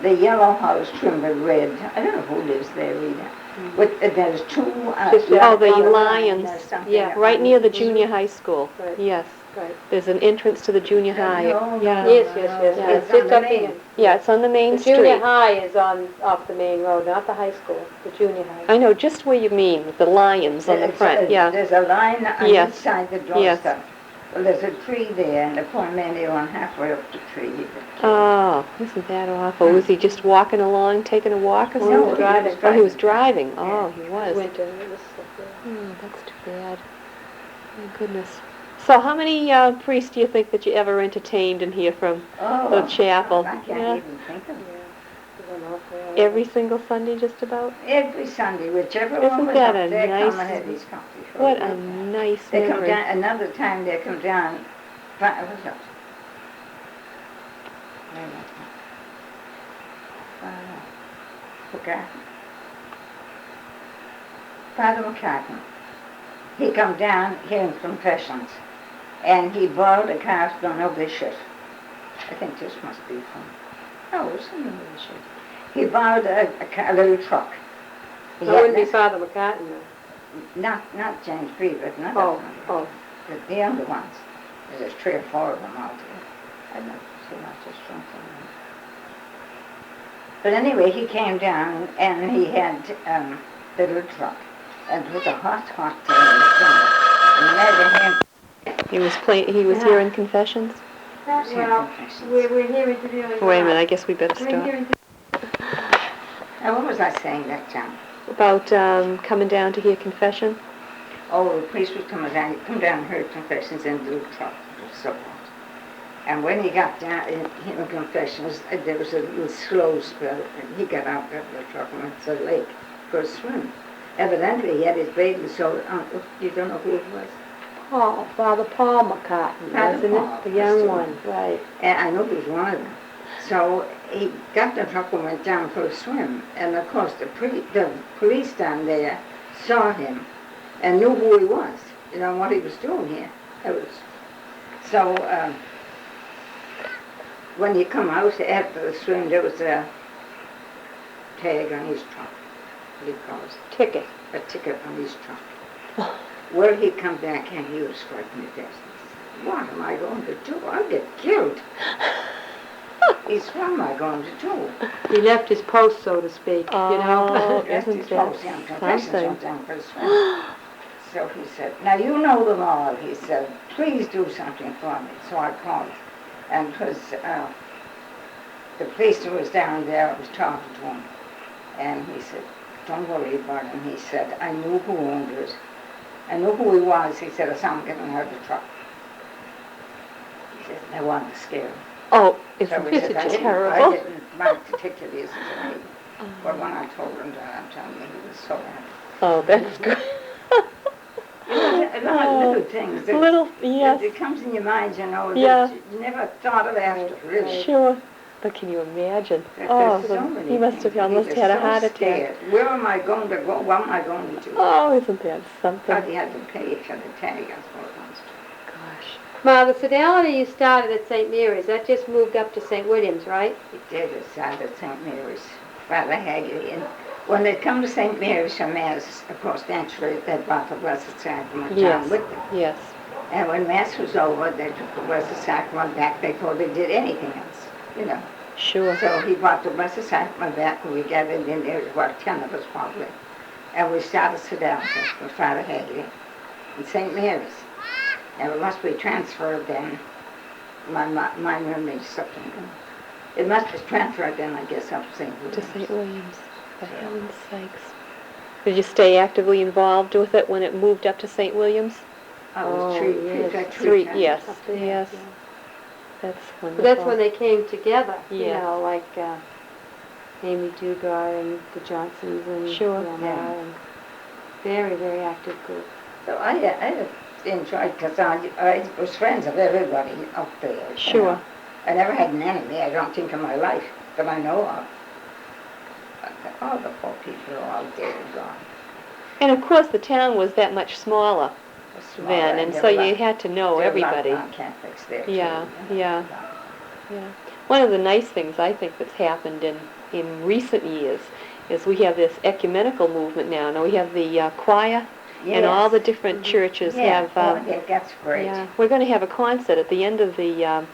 the yellow house trimmed with red. I don't know who lives there either. But there's two... oh, the lions. Yeah, right near the Mhm. junior high school. Right. Yes. right. There's an entrance to the junior high. No, Yeah. Yes, yes, yes. Yeah. It's just up in. Yeah, it's on the main The junior street. high is off the main road, not the high school, the junior high. I know just where you mean, with the lions on the front, yeah. There's a line on Yes. each side the Yes. doorstep. Well, there's a tree there, and the poor man, they went halfway up the tree. Oh, isn't that awful? Was he just walking along, taking a walk or No, something? he was driving. Oh, he was driving. Oh, he was. Winter, it was so good. Oh, that's too bad. My goodness. So how many priests do you think that you ever entertained in here from the chapel? I can't Yeah. even think of it. Every single Sunday just about? Every Sunday, whichever Isn't one was that up a there, nice- come and have his coffee. for What us. a nice They come memory. down, another time they come down, what's up? Forgotten. Father McCartan. He come down here in confessions, and he borrowed a car from no bishop. I think this must be from, no, it was from no bishop. He borrowed a little truck. He That had wouldn't be this- Father McCartan, though. Not James Beaver, not Oh, that one. oh. The younger ones. There's 3 or 4 of them out there. I don't know, so much just something. But anyway, he came down and he had the little truck. And it was a hot day in the summer. And never him. He was here in confessions? Well, we're here interviewing. Wait a minute, I guess we better We're stop. here Now, what was I saying that time? About coming down to hear confession? Oh, the priest was coming down. He come down and heard confessions in the little truck. So on. And when he got down in confessions, there was a little slow spell, and he got out of the truck and went to the lake for a swim. Evidently, he had his bathing suit on. You don't know who it was? Father Paul McCartan, Father wasn't Paul, it? The young that's one, right. And I know it was one of them. So he got the truck and went down for a swim. And of course, the police down there saw him and knew who he was, you know, what he was doing here. So when he come out after the swim, there was a tag on his truck. What do you call it? Ticket. A ticket on his truck. Well, he come back and he was frightened to death. He said, what am I going to do? I'll get killed. He said, what am I going to do? He left his post, so to speak, you know. Oh, Left isn't his that clothes down, confessions something? went down for a swim. So he said, now you know them all, he said, please do something for me. So I called. And it was the priest who was down there, I was talking to him. And he said, don't worry about him. He said, I knew who owned it. I knew who he was. He said, I saw him getting out of the truck. He said, I wanted to scare him. Oh, So isn't he said, it I terrible? didn't want to take it easy to me. But when I told him that, I'm telling you, he was so happy. Oh, that's good. You know, a lot of little things that Little, yes, it comes in your mind, you know, Yeah. that you never thought of after, really. sure. But can you imagine? There's Oh, so many he must have things. almost He was had a so heart attack. scared. Where am I going to go? What am I going to do? Oh, isn't that But something? he had to pay for the tag, I suppose. Gosh. Now, the fidelity you started at St. Mary's, that just moved up to St. William's, right? He did it at St. Mary's, Father Hagley. And when they come to St. Mary's for Mass, of course, naturally, they brought the Blessed Sacrament Yes. down with them. Yes. And when Mass was over, they took the Blessed Sacrament back before they did anything else, you know. Sure. So he brought the Blessed Sacrament back, and we gathered in there, about 10 of us probably. And we started to sit down with Father Hagley in St. Mary's. And it must be transferred then. My memory is something. It must be transferred then, I guess, up to St. To William's. St. William's, for heaven's sakes. Did you stay actively involved with it when it moved up to St. William's? Oh, it was Oh, yes. three times. Yes, Up there, yes. yeah. That's But wonderful. that's when they came together, you Yeah. know, like Amy Dugar and the Johnsons and Sure. Grandma, Yeah. and very, very active group. So I enjoyed, because I was friends of everybody up there. you Sure. know. I never had an enemy, I don't think, in my life that I know of. But all the poor people are all dead and gone. And of course, the town was that much smaller It was smaller, then, and there so were you lot- had to know there were a lot of everybody. non-Catholics there, too. Yeah, you know, yeah. a lot. Yeah. One of the nice things I think that's happened in recent years is we have this ecumenical movement now. Now we have the choir, and all the different churches Yeah, have. yeah, that's great. Yeah, we're going to have a concert at the end of the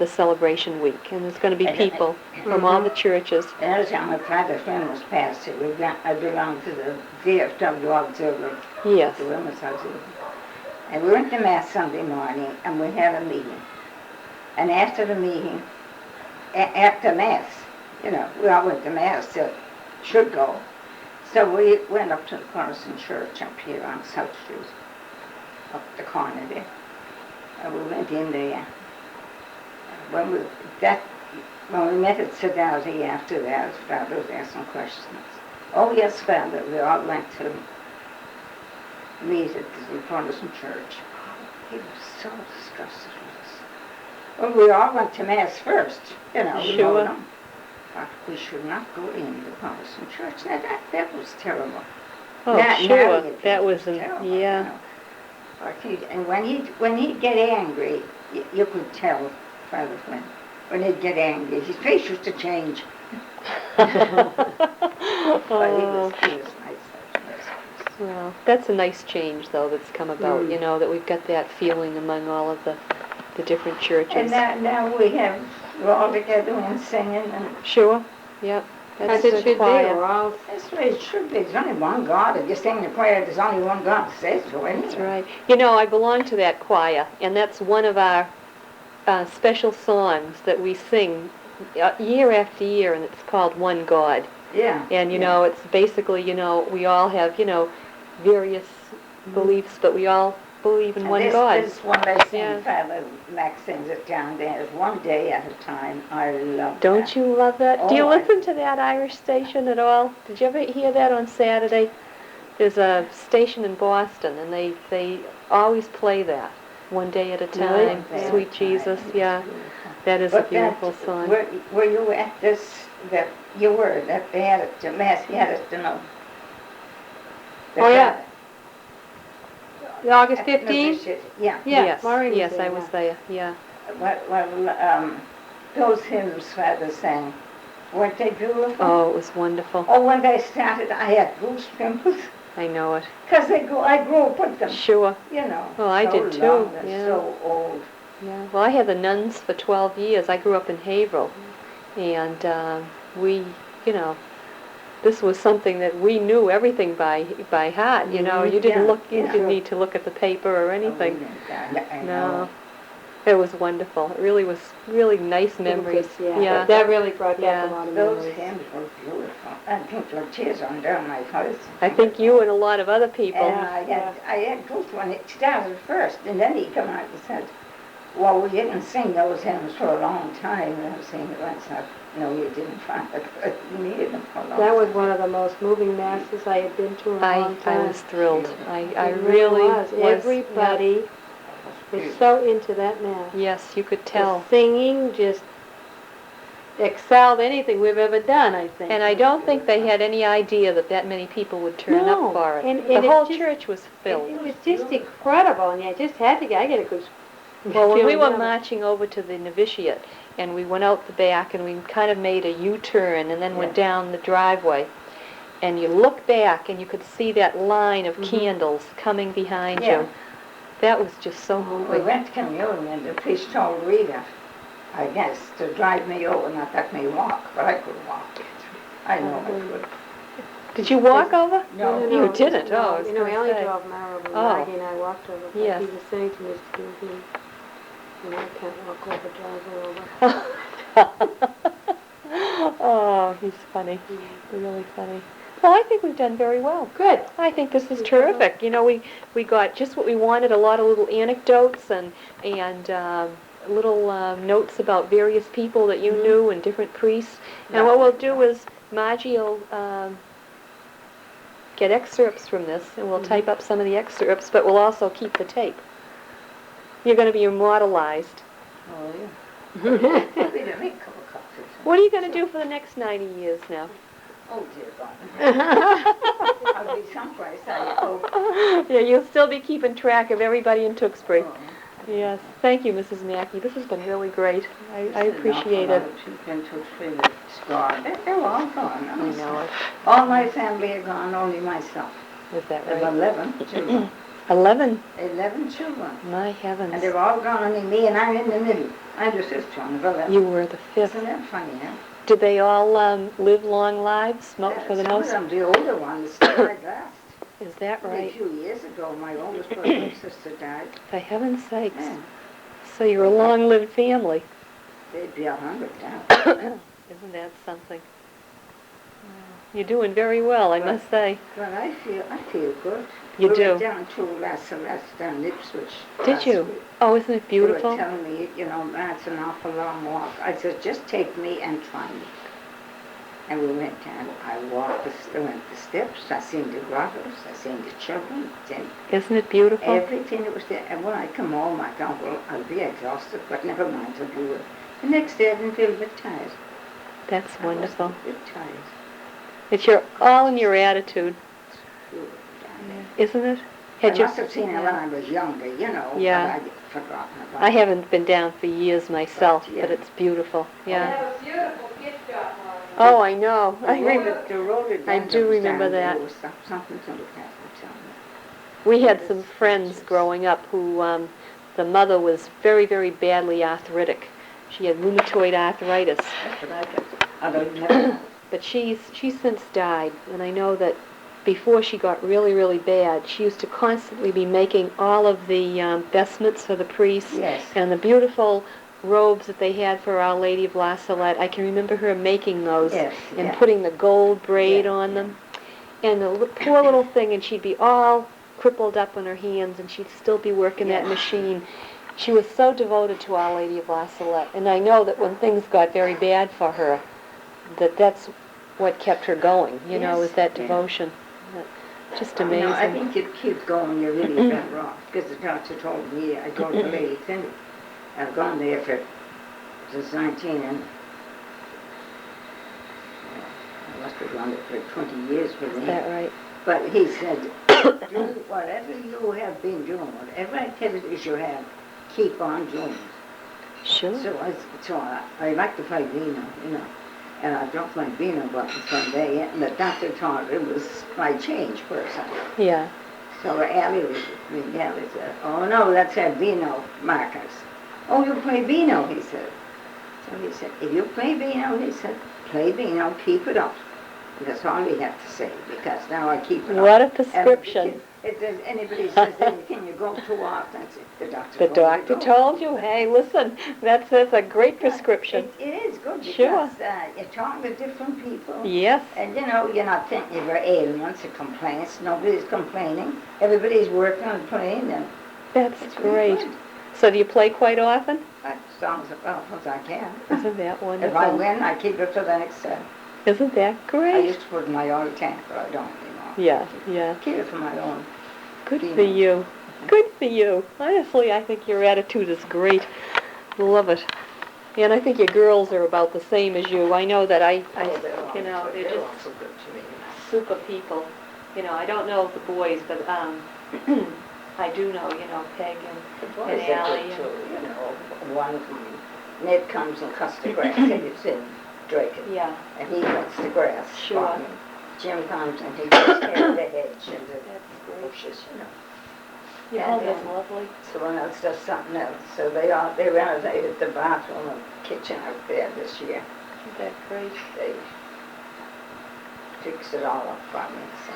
celebration week, and there's going to be people from all the churches. Another time my father's friend was pastor. I belonged to the VFW Auxiliary, Yes. the Women's Auxiliary. And we went to Mass Sunday morning, and we had a meeting. And after the meeting, after Mass, you know, we all went to Mass, so should go. So we went up to the Protestant church up here on South Street, up the corner there. And we went in there. When we met at Sedality after that, Father was asking questions. Oh yes, Father, we all went to meet at the Protestant church. He was so disgusted with us. Well, we all went to Mass first, you know. we Sure. know them. But we should not go in the Protestant church. Now that was terrible. Oh, Now sure. you think That it was, terrible, you yeah. know. But and when he'd get angry, you could tell, Father Flynn, when he'd get angry, his face used to change. But he was nice. Well, that's a nice change, though, that's come about, Mm. you know, that we've got that feeling among all of the different churches. And now we're all together and singing, and Sure, yep. As That's it the should be, choir. we're all, that's the way it should be. There's only one God. If you sing the prayer, there's only one God to say so anyway. That's right. You know, I belong to that choir, and that's one of our special songs that we sing year after year, and it's called One God. Yeah. And, you know, it's basically, you know, we all have, you know, various beliefs, but we all believe in And one this, God. This one they sing, Yeah. Father Mac sings it down there, one day at a time. I love that. Don't you love that? Do you Oh, listen to that Irish station at all? Did you ever hear that on Saturday? There's a station in Boston, and they always play that, One Day at a Really? Time, One Day Sweet at a Time. Jesus, It's yeah. beautiful. That is a But beautiful song. Were you at this, that you were, that they had it to Mass, you had it to know? Oh, yeah. August 15th? 15th? Yeah. Yeah, Yes, Maureen was yes, there, I was there, yeah. Well, those hymns Father sang, weren't they beautiful? Oh, it was wonderful. Oh, when they started, I had goosebumps, I know it. because I grew up with them, Sure, you know. Oh, I so did too, long and yeah. so old. yeah. Well, I had the nuns for 12 years. I grew up in Haverhill, and we, you know, this was something that we knew everything by heart, you know. You didn't Yeah, you yeah. didn't need to look at the paper or anything. I No. know. It was wonderful. It really was really nice memories. Yeah, that really brought back Yeah. a lot of Those memories. hymns were beautiful. I think the tears on down my face. I think you and a lot of other people. And I had goosebumps when it started first, and then he come out and said, well, we didn't sing those hymns for a long time. And I was saying, well, it's not, no, you didn't find it, but you needed them for a long That was time. one of the most moving masses I had been to in a long I time. was thrilled. I It really was. Everybody was so into that mass. Yes, you could The tell. singing just excelled anything we've ever done, I think. And I don't think they had any idea that many people would turn No, up for it. and The it whole just- church was filled. It was just incredible, and I just had to get, I get a good Well, when we feeling were of it. marching over to the novitiate, and we went out the back, and we kind of made a U-turn, and then went down the driveway, and you look back, and you could see that line of candles coming behind Yeah. you. That was just so We moving. went to communion, and the priest told Rita, I guess, to drive me over, not let me walk, but I could walk it. I know I could. Did you walk over? No. You didn't? No, Oh, I was you know, I gonna only say. drove an hour over. Oh. Maggie and I walked over, but Yes. he was saying to me, excuse me, you know, I can't walk over, drive her over. Oh, he's funny. Really funny. Well, I think we've done very well. Good. I think this is terrific. You know, we got just what we wanted, a lot of little anecdotes and little notes about various people that you knew and different priests. And what we'll do is Margie will get excerpts from this, and we'll type up some of the excerpts, but we'll also keep the tape. You're going to be immortalized. Oh, yeah. We didn't make a couple cups or something. What are you going to do for the next 90 years now? Oh, dear God. I'll be someplace, I hope. Yeah, you'll still be keeping track of everybody in Tewksbury. Oh. Yes. Thank you, Mrs. Mackey. This has been really great. I appreciate it. They're all gone. I know it. All my family are gone, only myself. Is that There were right? 11 children. 11? 11 children. My And heavens. they're all gone, only me, and I'm in the middle. I'm the fifth one of 11. You were the fifth. Isn't that funny, huh? Did they all live long lives, for the most? Some of them, the older ones, died last. Is that Only a right? few years ago, my oldest brother and sister died. For heaven's sakes. Yeah. So you're a long-lived family. They'd be 100 now. Isn't that something? You're doing very well, I must say. But I feel good. You we do? went down to last semester in Ipswich. Did last you? week. Oh, isn't it They were beautiful? telling me, that's an awful long walk. I said, just take me and try me. And we went down. I went the steps. I seen the grottos. I seen the children. Seen Isn't it beautiful? everything that was there. And when I come home, I thought, well, I'll be exhausted, but never mind, I'll do it. The next day, I didn't feel a bit tired. That's I wonderful. wasn't a bit tired. It's all in your attitude, isn't it? I must have seen it when I was younger, Yeah. but I'd forgotten about I it. haven't been down for years myself, But, yeah. but it's beautiful. Yeah. Have a beautiful gift shop, Maureen. Oh, I know. The rhododendrons I do remember down there that. was something to look at, I'm telling you. We had some friends growing up who, the mother was very, very badly arthritic. She had rheumatoid arthritis, That's what I got. I don't know. but she's since died. And I know that before she got really, really bad, she used to constantly be making all of the vestments for the priests Yes. and the beautiful robes that they had for Our Lady of La Salette. I can remember her making those Yes, and yeah. putting the gold braid Yeah, on them. And the poor little thing, and she'd be all crippled up on her hands, and she'd still be working that Yeah. machine. She was so devoted to Our Lady of La Salette. And I know that when things got very bad for her, that's what kept her going, Yes, is that yeah. devotion. Just I amazing. think you keep going, you're really better off. Because the doctor told me, I told the lady, Cindy, I've gone there since 19 and I must have gone there for 20 years with Is him. that right? But he said, do whatever you have been doing, whatever activities you have, keep on doing it. Sure. So I like to play vino, and I don't play vino but Sunday, and the doctor thought it was my change person. Yeah. So Allie said, oh no, let's have vino, Marcus. Oh, you play vino, he said. So he said, if you play vino, he said, play vino, keep it up. That's all he had to say, because now I keep it up. What a prescription. If there's anybody says, can you go too often? The doctor The told me doctor to go. told you, hey, listen, that's a great prescription. It is good Sure. because you talk to different people. Yes. And you're not thinking of your ailments or complaints. Nobody's complaining. Everybody's working and playing, and That's it's really great. good. So do you play quite often? As long as I can. Isn't that If I wonderful? win, I keep it to the next set. Isn't that I great? used to put it in my oil tank, but I don't anymore. Yeah. Keep it for my own. Good for you. Good for you. Honestly, I think your attitude is great. Love it. And I think your girls are about the same as you. I know that they're just so good to me. super people. I don't know the boys, but I do know, Peg The and boys are Allie. good too, One of them, Ned comes and cuts the grass. He lives in Drake. Yeah, And he cuts the grass. Sure. for me. Jim comes and he takes care of the hedge and the that's great. bushes, Yeah, And, that's lovely. Someone else does something else. So they renovated the bathroom and kitchen out there this year. Isn't that great? They fixed it all up for me, so.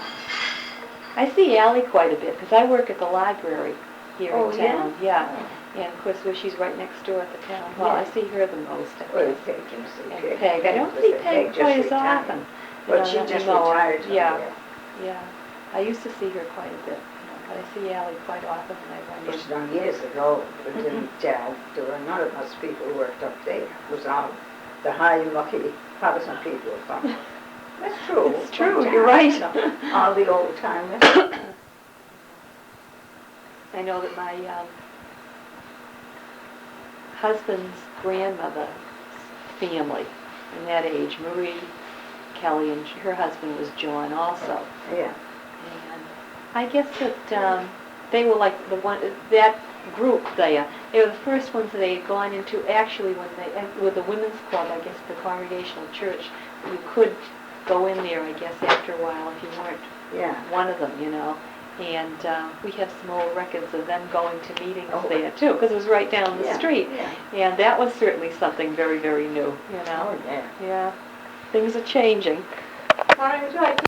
I see Allie quite a bit because I work at the library here Oh, in yeah? town. Yeah. And of course, where she's right next door at the town hall. I Yeah. see her the most. I Well, guess. Peg can see And Peg. I don't see Peg just quite as retired. often. But she just anymore. retired from Yeah. there. Yeah. I used to see her quite a bit. I but I see Ally quite often, and I wonder. It's done years ago, but then there were none of us people who worked up there. It was all the high mucky Protestant people or something. That's true. It's true, you're right. All the old timers. I know that my husband's grandmother's family, in that age, Maureen Kelley, and her husband was John also. Yeah. And I guess that they were like the one, that group there, they were the first ones that they had gone into, actually when they, with the women's club, I guess the Congregational Church, you could go in there, I guess, after a while if you weren't one of them, you know. And we have some old records of them going to meetings there too, because it was right down the street. Yeah. And that was certainly something very, very new, you know. Oh, yeah. Yeah. Things are changing. All right,